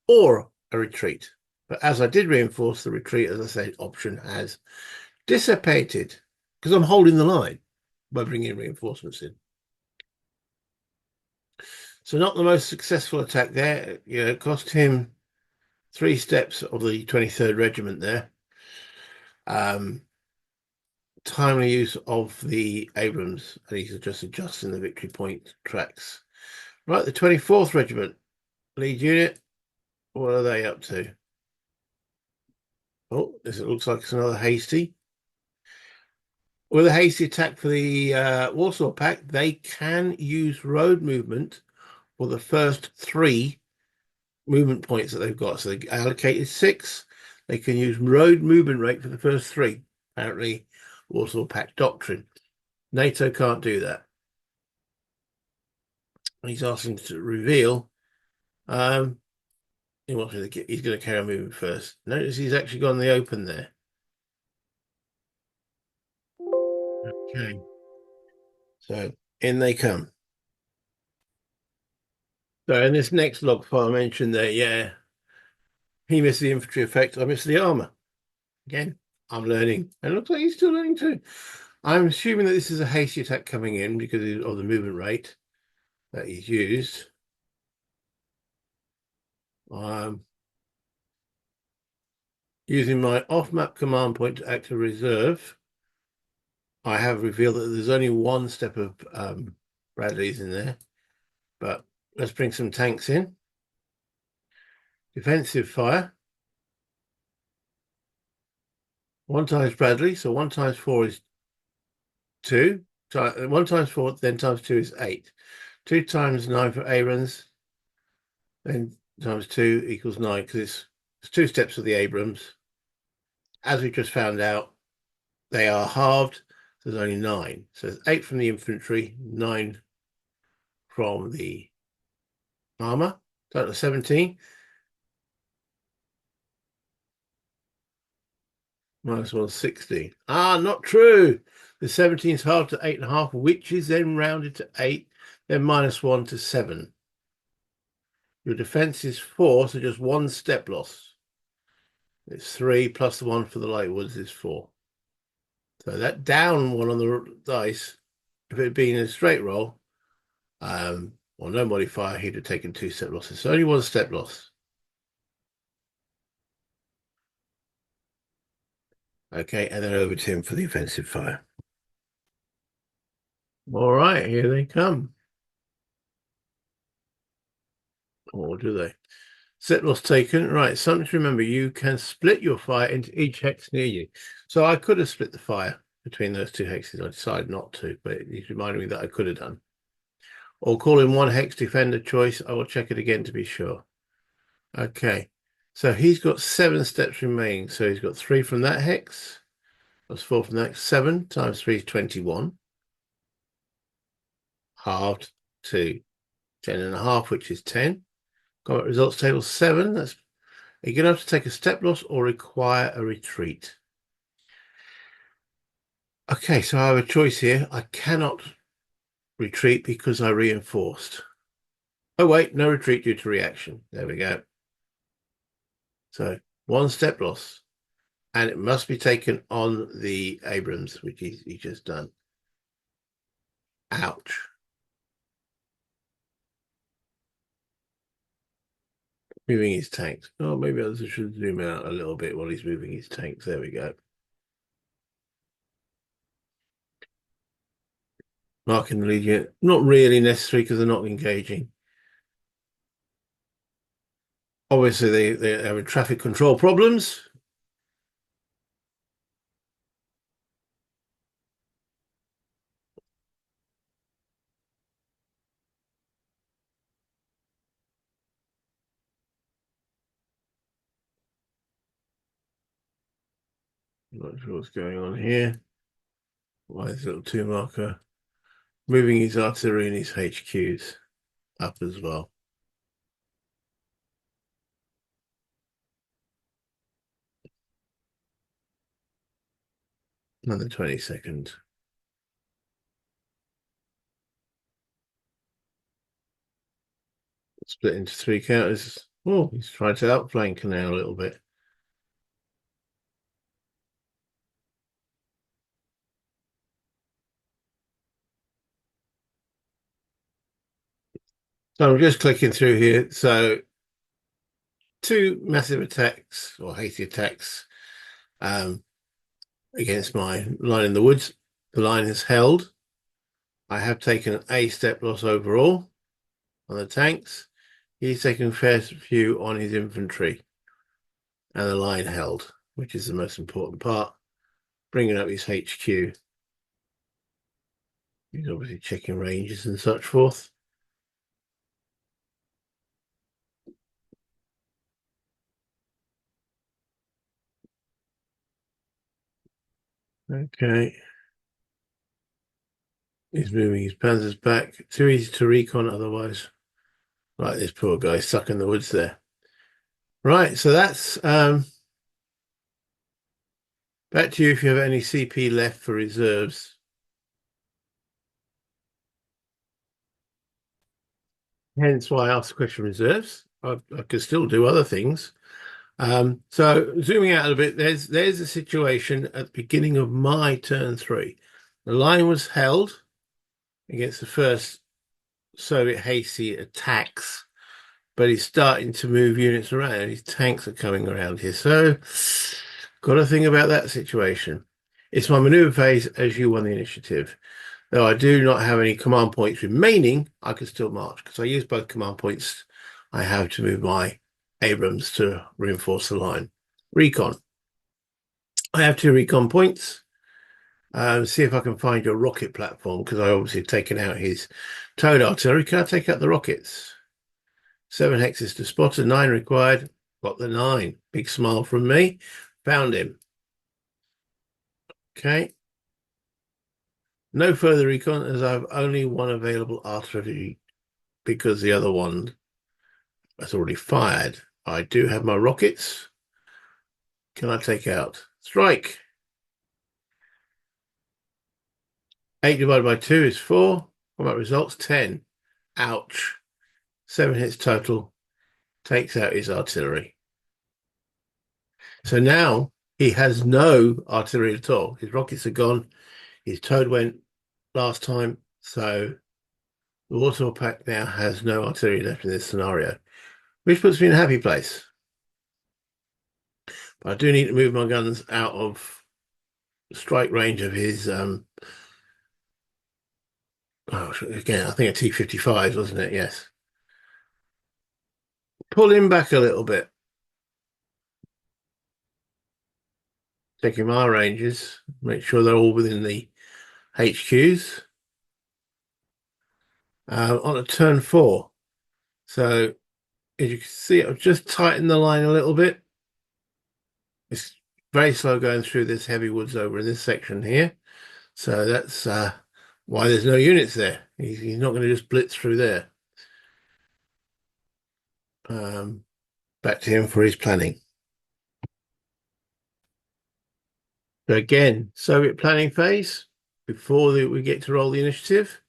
or a retreat. But as I did reinforce the retreat, as I said, option has dissipated because I'm holding the line by bringing reinforcements in. So not the most successful attack there. It cost him 3 steps of the 23rd Regiment there. Timely use of the Abrams, and he's just adjusting the victory point tracks. Right, the 24th Regiment, lead unit. What are they up to? Oh, this looks like it's another hasty. With a hasty attack for the Warsaw Pact, they can use road movement for the first 3 movement points that they've got. So they allocated 6. They can use road movement rate for the first 3. Apparently, Warsaw Pact doctrine. NATO can't do that. He's asking to reveal. He's going to carry on moving first. Notice he's actually gone the open there. Okay. So in they come. So in this next log file I mentioned that, yeah, he missed the infantry effect. I missed the armor. Again, I'm learning. And it looks like he's still learning too. I'm assuming that this is a hasty attack coming in because of the movement rate that he's used. Using my off-map command point to act as reserve, I have revealed that there's only 1 step of Bradley's in there. But let's bring some tanks in. Defensive fire. 1 times Bradley, so 1 times 4 is 2. 1 times 4, then times 2 is 8. 2 times 9 for Abrams, then times 2 equals 9, because it's 2 steps of the Abrams. As we just found out, they are halved, so there's only 9. So there's 8 from the infantry, 9 from the armor, total of 17. Minus 160. Not true. The 17 is halved to 8.5, which is then rounded to 8, then minus 1 to 7. Your defense is 4, so just 1 step loss. It's 3 plus the 1 for the light woods is 4. So that down 1 on the dice, if it had been a straight roll, or no modifier, he'd have taken 2 step losses. So only 1 step loss. Okay, and then over to him for the offensive fire. All right, here they come. Or do they? Set loss taken. Right, something to remember. You can split your fire into each hex near you. So I could have split the fire between those two hexes. I decided not to, but he's reminded me that I could have done. Or call in one hex defender choice. I will check it again to be sure. Okay. So he's got 7 steps remaining. So he's got 3 from that hex. Plus 4 from that. 7 times 3 is 21. Halved to 10.5, which is 10. Combat results table 7. That's you're going to have to take a step loss or require a retreat. Okay, so I have a choice here. I cannot retreat because I reinforced. Oh, wait, no retreat due to reaction. There we go. So 1 step loss. And it must be taken on the Abrams, which he's just done. Ouch. Moving his tanks. Oh, maybe I should zoom out a little bit while he's moving his tanks. There we go. Marking the lead unit. Not really necessary because they're not engaging. Obviously, they're having traffic control problems. I'm not sure what's going on here. Why is little 2 marker moving his artillery and his HQs up as well? Another 20-second. Split into 3 counters. Oh, he's trying to outflank now a little bit. So I'm just clicking through here. So 2 massive attacks or hasty attacks against my line in the woods. The line is held. I have taken a step loss overall on the tanks. He's taken a fair few on his infantry. And the line held, which is the most important part. Bringing up his HQ. He's obviously checking ranges and such forth. Okay. He's moving his panzers back. Too easy to recon otherwise. Right, this poor guy stuck in the woods there. Right, so that's back to you if you have any CP left for reserves. Hence why I asked the question reserves. I could still do other things. So zooming out a bit, there's a situation at the beginning of my turn 3. The line was held against the first Soviet hasty attacks, but he's starting to move units around. His tanks are coming around here. So got to think about that situation. It's my maneuver phase as you won the initiative. Though I do not have any command points remaining, I can still march because I use both command points I have to move my Abrams to reinforce the line. Recon. I have 2 recon points. See if I can find your rocket platform because I obviously have taken out his towed artillery. Can I take out the rockets? 7 hexes to spot, 9 required. Got the 9. Big smile from me. Found him. Okay. No further recon as I have only 1 available artillery because the other one has already fired. I do have my rockets. Can I take out? Strike. 8 divided by 2 is 4. Combat results 10. Ouch. 7 hits total. Takes out his artillery. So now he has no artillery at all. His rockets are gone. His towed went last time. So the Warsaw Pact now has no artillery left in this scenario, which puts me in a happy place. But I do need to move my guns out of strike range of his again, I think a T-55, wasn't it? Yes. pull him back a little bit. Checking my ranges, make sure they're all within the HQs. On a turn 4. So as you can see, I've just tightened the line a little bit. It's very slow going through this heavy woods over in this section here. So that's why there's no units there. He's not going to just blitz through there. Back to him for his planning. So again, Soviet planning phase, before we get to roll the initiative.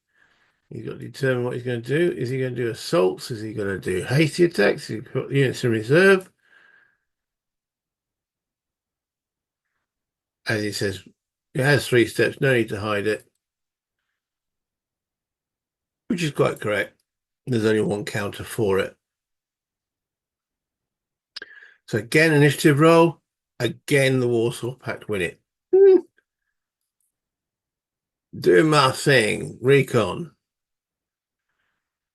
He's got to determine what he's going to do. Is he going to do assaults? Is he going to do hasty attacks? Is he put units in reserve? As he says, it has 3 steps, no need to hide it. Which is quite correct. There's only 1 counter for it. So again, initiative roll. Again, the Warsaw Pact win it. Doing my thing. Recon.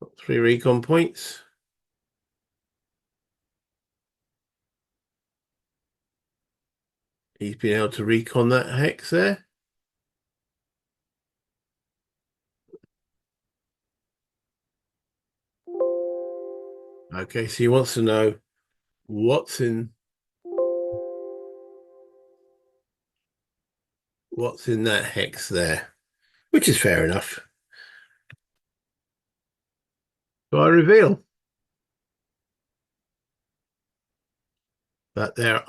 Got 3 recon points. He's been able to recon that hex there. Okay, so he wants to know what's in that hex there, which is fair enough. So I reveal that there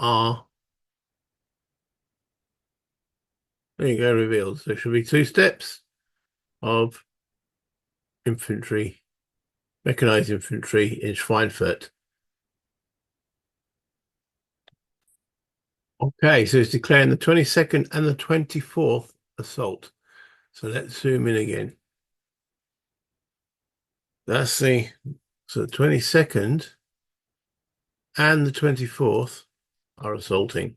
you go, revealed. There should be 2 steps of infantry, mechanized infantry in Schweinfurt. Okay, so it's declaring the 22nd and the 24th assault. So let's zoom in again. That's the 22nd and the 24th are assaulting.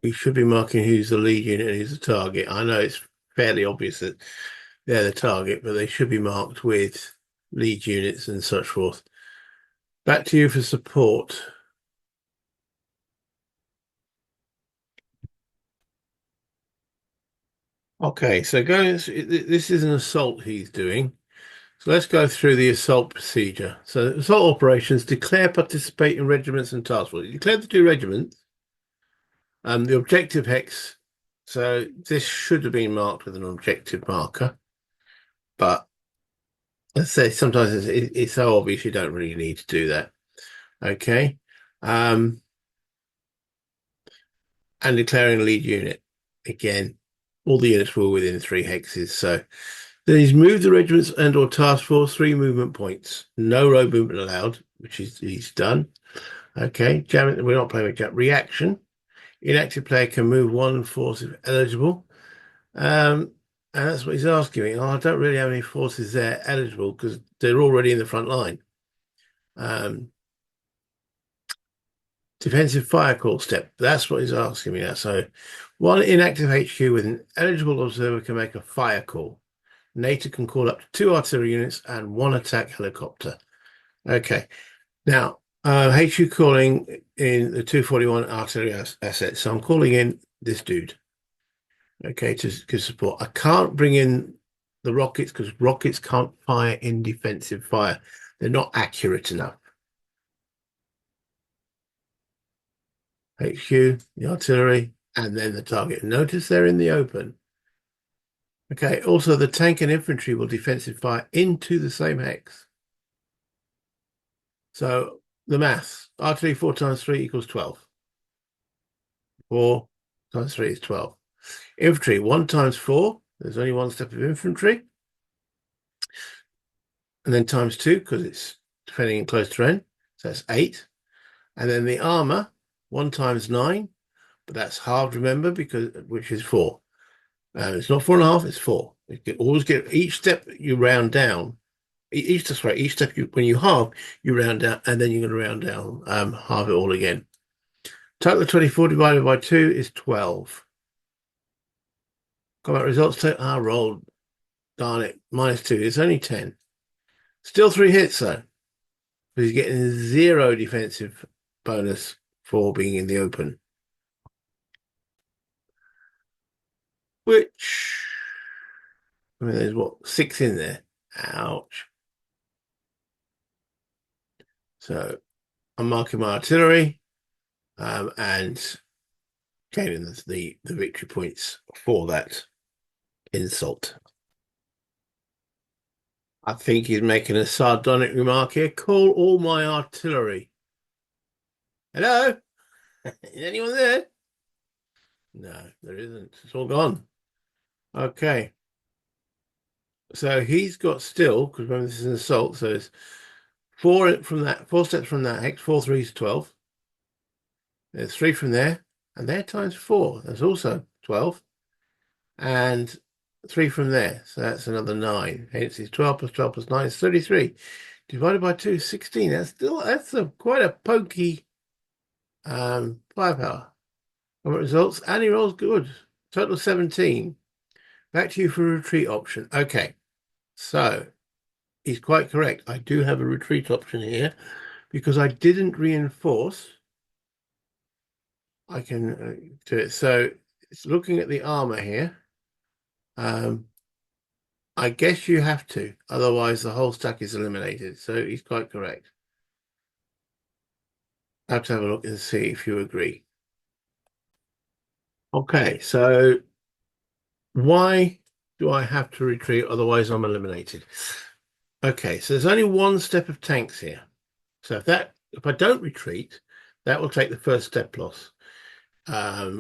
We should be marking who's the lead unit and who's the target. I know it's fairly obvious that they're the target, but they should be marked with lead units and such forth. Back to you for support. Okay, so this is an assault he's doing. So let's go through the assault procedure. So assault operations, declare participate in regiments and task forces. Declare the 2 regiments. The objective hex. So this should have been marked with an objective marker, but let's say sometimes it's so obvious you don't really need to do that. Okay. And declaring a lead unit. Again, all the units were within 3 hexes. So then he's moved the regiments and or task force 3 movement points. No road movement allowed, which he's done. Okay, jamming. We're not playing with jam. Reaction. Inactive player can move 1 force if eligible. And that's what he's asking me. Oh, I don't really have any forces there eligible because they're already in the front line. Defensive fire call step. That's what he's asking me now. So 1 inactive HQ with an eligible observer can make a fire call. NATO can call up to 2 artillery units and 1 attack helicopter. Okay. Now, HQ calling in the 241 artillery assets. So I'm calling in this dude. Okay, to support. I can't bring in the rockets because rockets can't fire in defensive fire. They're not accurate enough. HQ, the artillery, and then the target. Notice they're in the open. Okay, also the tank and infantry will defensive fire into the same hex. So the maths, artillery 4 times 3 equals 12. 4 times 3 is 12. Infantry, 1 times 4, there's only 1 step of infantry. And then times 2, because it's defending in close terrain, so that's 8. And then the armor, 1 times 9, but that's halved, remember, which is 4. It's not 4.5, it's 4. You always get each step you round down. Each step when you halve, you round down, and then you're going to round down, halve it all again. Total of 24 divided by 2 is 12. Combat results. Rolled. Darn it. -2. It's only 10. Still 3 hits though. But he's getting 0 defensive bonus for being in the open. Which, I mean, there's what, 6 in there. Ouch. So I'm marking my artillery and gaining the victory points for that insult. I think he's making a sardonic remark here. Call all my artillery. Hello? Is anyone there? No, there isn't. It's all gone. Okay. So he's got still, because remember this is an assault, so it's 4 steps from that hex, 4 3s 12. There's 3 from there, and there times 4. That's also 12. And 3 from there, so that's another 9. Hence it's 12 plus 12 plus 9 is 33. Divided by 2 is 16. That's quite a pokey firepower. Results, and he rolls good. Total 17. Back to you for a retreat option. Okay, so he's quite correct. I do have a retreat option here because I didn't reinforce. I can do it. So it's looking at the armor here. I guess you have to, otherwise the whole stack is eliminated. So he's quite correct. I have to have a look and see if you agree. Okay, so why do I have to retreat? Otherwise I'm eliminated. Okay, so there's only 1 step of tanks here. So if I don't retreat, that will take the first step loss,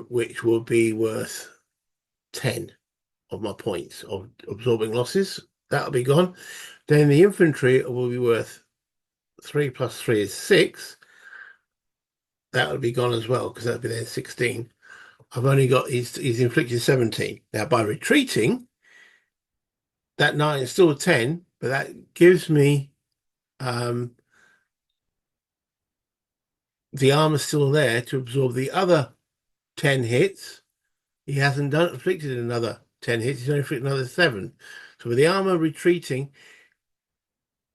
which will be worth 10 of my points of absorbing losses. That'll be gone. Then the infantry will be worth 3 plus 3 is 6. That will be gone as well because that'll be there 16. I've only got he's inflicted 17. Now by retreating, that 9 is still 10, but that gives me the armor still there to absorb the other 10 hits. He hasn't inflicted another 10 hits, he's only inflicted another 7. So with the armor retreating,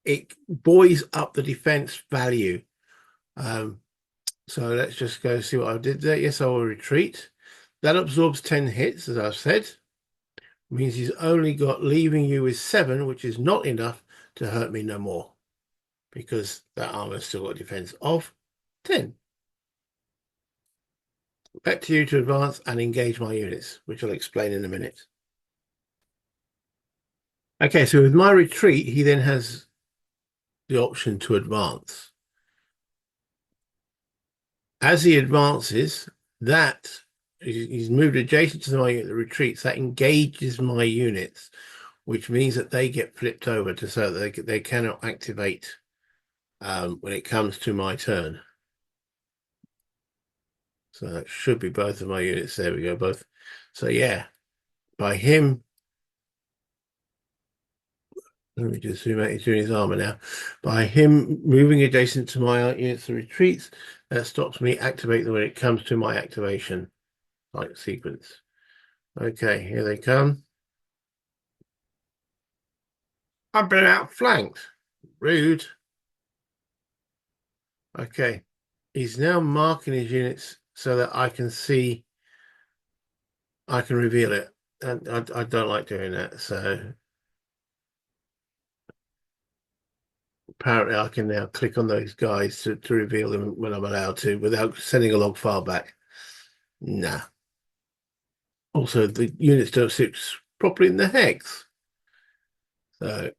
it buoys up the defense value. So let's just go see what I did there. Yes, I will retreat. That absorbs 10 hits, as I've said. Means he's only got leaving you with 7, which is not enough to hurt me no more. Because that armor's still got a defense of 10. Back to you to advance and engage my units, which I'll explain in a minute. Okay, so with my retreat, he then has the option to advance. As he advances, he's moved adjacent to my unit that retreats. That engages my units, which means that they get flipped over so that they cannot activate when it comes to my turn. So that should be both of my units. There we go, both. So yeah, by him, let me just zoom out. He's doing his armor now. By him moving adjacent to my units that retreats, that stops me activating when it comes to my activation like sequence. Okay, here they come. I've been outflanked. Rude. Okay, he's now marking his units so that I can see, I can reveal it. And I don't like doing that, so apparently I can now click on those guys to reveal them when I'm allowed to without sending a log file back. Nah. Also, the units don't sit properly in the hex. So,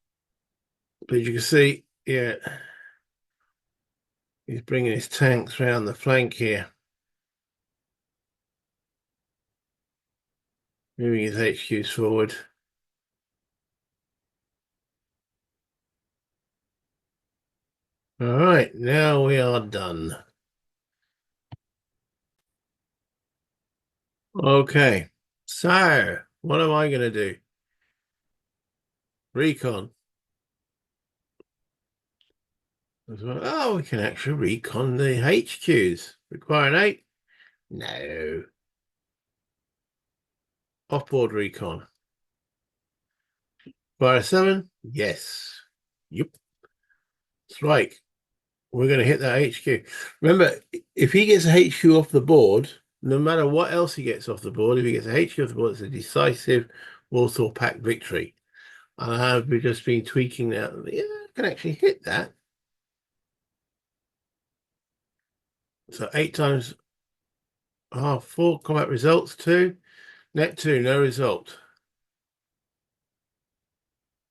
but as you can see, yeah, he's bringing his tanks around the flank here. Moving his HQs forward. All right, now we are done. Okay, so what am I going to do? Recon. Oh, we can actually recon the HQs. Require an 8? No. Off-board recon. Fire 7? Yes. Yep. Strike. We're going to hit that HQ. Remember, if he gets a HQ off the board, no matter what else he gets off the board, if he gets a HQ off the board, it's a decisive Warsaw Pact victory. We've just been tweaking that. Yeah, I can actually hit that. So 8 times half 4 combat results 2. Net 2, no result.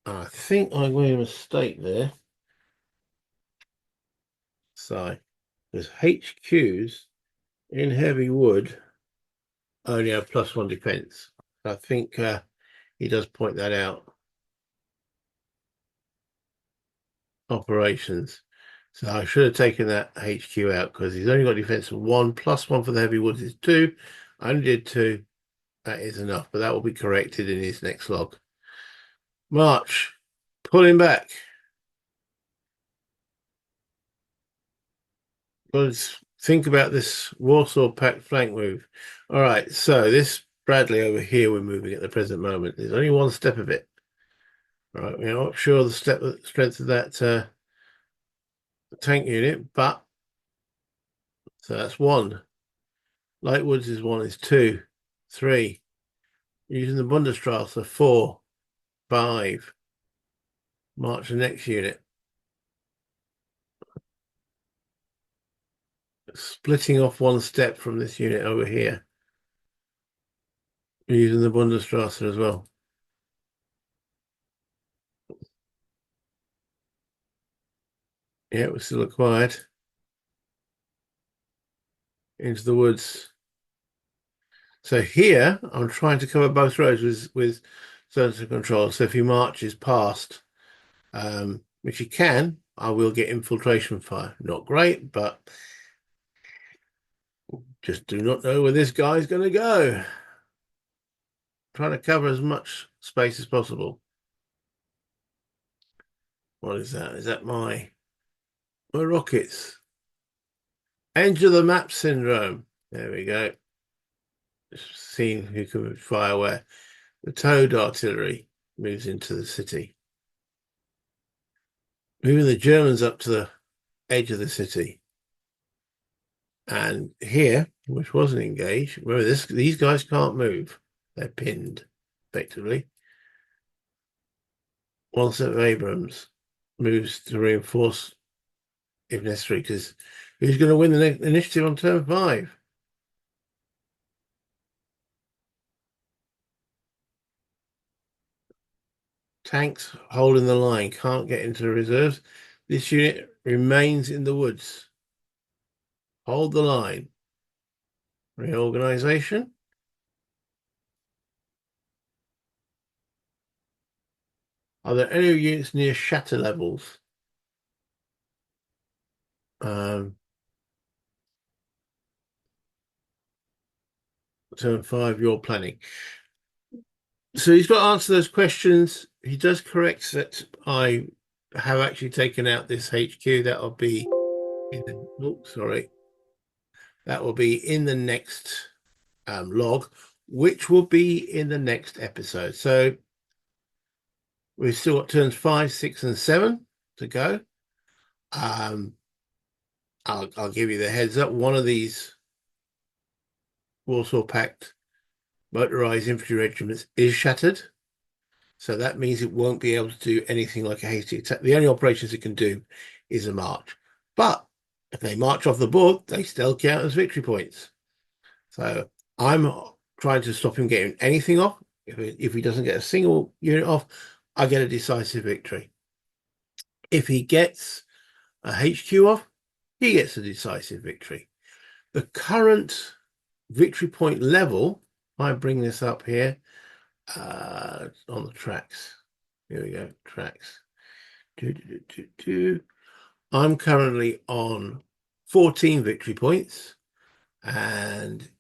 I think I made a mistake there. So there's HQs in heavy wood only have +1 defense. I think he does point that out. Operations. So I should have taken that HQ out because he's only got defense of 1, +1 for the heavy woods is 2. I only did 2. That is enough, but that will be corrected in his next log. March. Pull him back. Let's think about this Warsaw Pact flank move. All right, so this Bradley over here we're moving at the present moment. There's only one step of it. All right, we're not sure the strength of that tank unit, but so that's 1. Light woods is 1, is 2, 3. Using the Bundesstraße 4, 5. March the next unit. Splitting off 1 step from this unit over here. Using the Bundesstraße as well. Yeah, we're still acquired. Into the woods. So here, I'm trying to cover both roads with zones of control. So if he marches past, which he can, I will get infiltration fire. Not great, but just do not know where this guy's going to go. Trying to cover as much space as possible. What is that? Is that my rockets? Enter the map syndrome. There we go. Seeing who can fire where. The towed artillery moves into the city. Moving the Germans up to the edge of the city. And here, which wasn't engaged, remember these guys can't move. They're pinned, effectively. 1 set of Abrams moves to reinforce if necessary, because who's going to win the initiative on turn 5? Tanks holding the line, can't get into the reserves. This unit remains in the woods. Hold the line. Reorganization. Are there any units near shatter levels? Turn 5, you're planning. So he's got to answer those questions. He does correct that I have actually taken out this HQ. That will be in the, that will be in the next log, which will be in the next episode. So we've still got turns 5, 6, and 7 to go. I'll give you the heads up. One of these Warsaw Pact motorized infantry regiments is shattered. So that means it won't be able to do anything like a hasty attack. The only operations it can do is a march. But if they march off the board, they still count as victory points. So I'm trying to stop him getting anything off. If he doesn't get a single unit off, I get a decisive victory. If he gets a HQ off, he gets a decisive victory. The current victory point level, I bring this up here on the tracks. Here we go, tracks. I'm currently on 14 victory points, and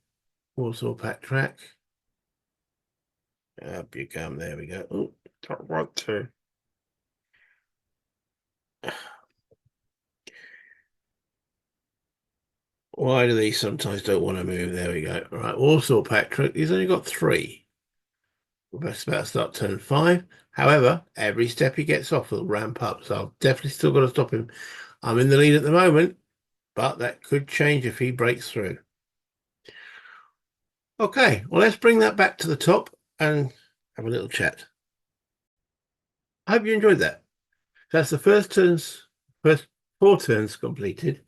Warsaw Pact track. Up you come. There we go. Oh, don't want to. Why do these sometimes don't want to move? There we go. All right, Warsaw Pact track. He's only got 3. We're about to start turn 5. However, every step he gets off will ramp up, so I've definitely still got to stop him. I'm in the lead at the moment, but that could change if he breaks through. Okay, well, let's bring that back to the top and have a little chat. I hope you enjoyed that. That's the first 4 turns completed.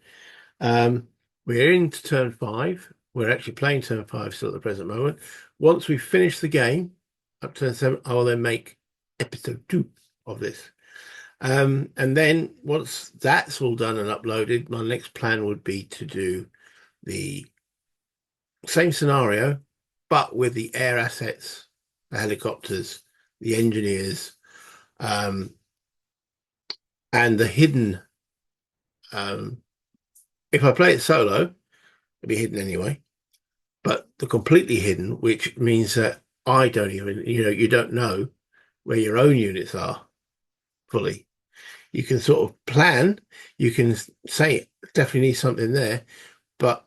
We're into turn 5. We're actually playing turn 5 still at the present moment. Once we finish the game, up to turn 7, I will then make episode 2 of this. And then once that's all done and uploaded, my next plan would be to do the same scenario, but with the air assets, the helicopters, the engineers, and the hidden. If I play it solo, it'll be hidden anyway. But the completely hidden, which means that I don't even, you don't know where your own units are fully. You can sort of plan, you can say definitely need something there, but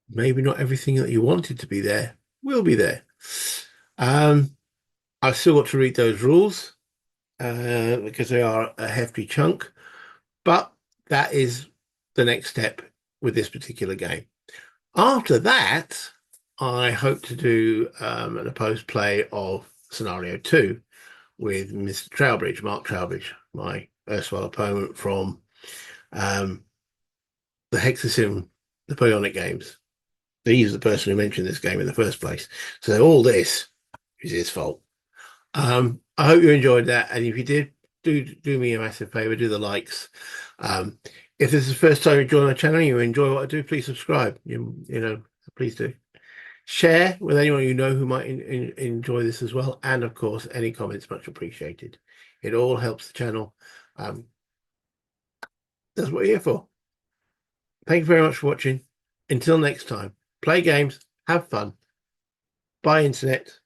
maybe not everything that you wanted to be there will be there. I've still got to read those rules because they are a hefty chunk, but that is the next step with this particular game. After that, I hope to do an opposed play of scenario 2 with Mr. Trowbridge, Mark Trowbridge, my erstwhile opponent from the Hexasim Napoleonic games. He's the person who mentioned this game in the first place. So all this is his fault. I hope you enjoyed that. And if you did, do me a massive favor, do the likes. If this is the first time you join my channel and you enjoy what I do, please subscribe. Please do. Share with anyone you know who might enjoy this as well. And of course, any comments much appreciated. It all helps the channel. That's what we're here for. Thank you very much for watching. Until next time, play games, have fun, buy internet,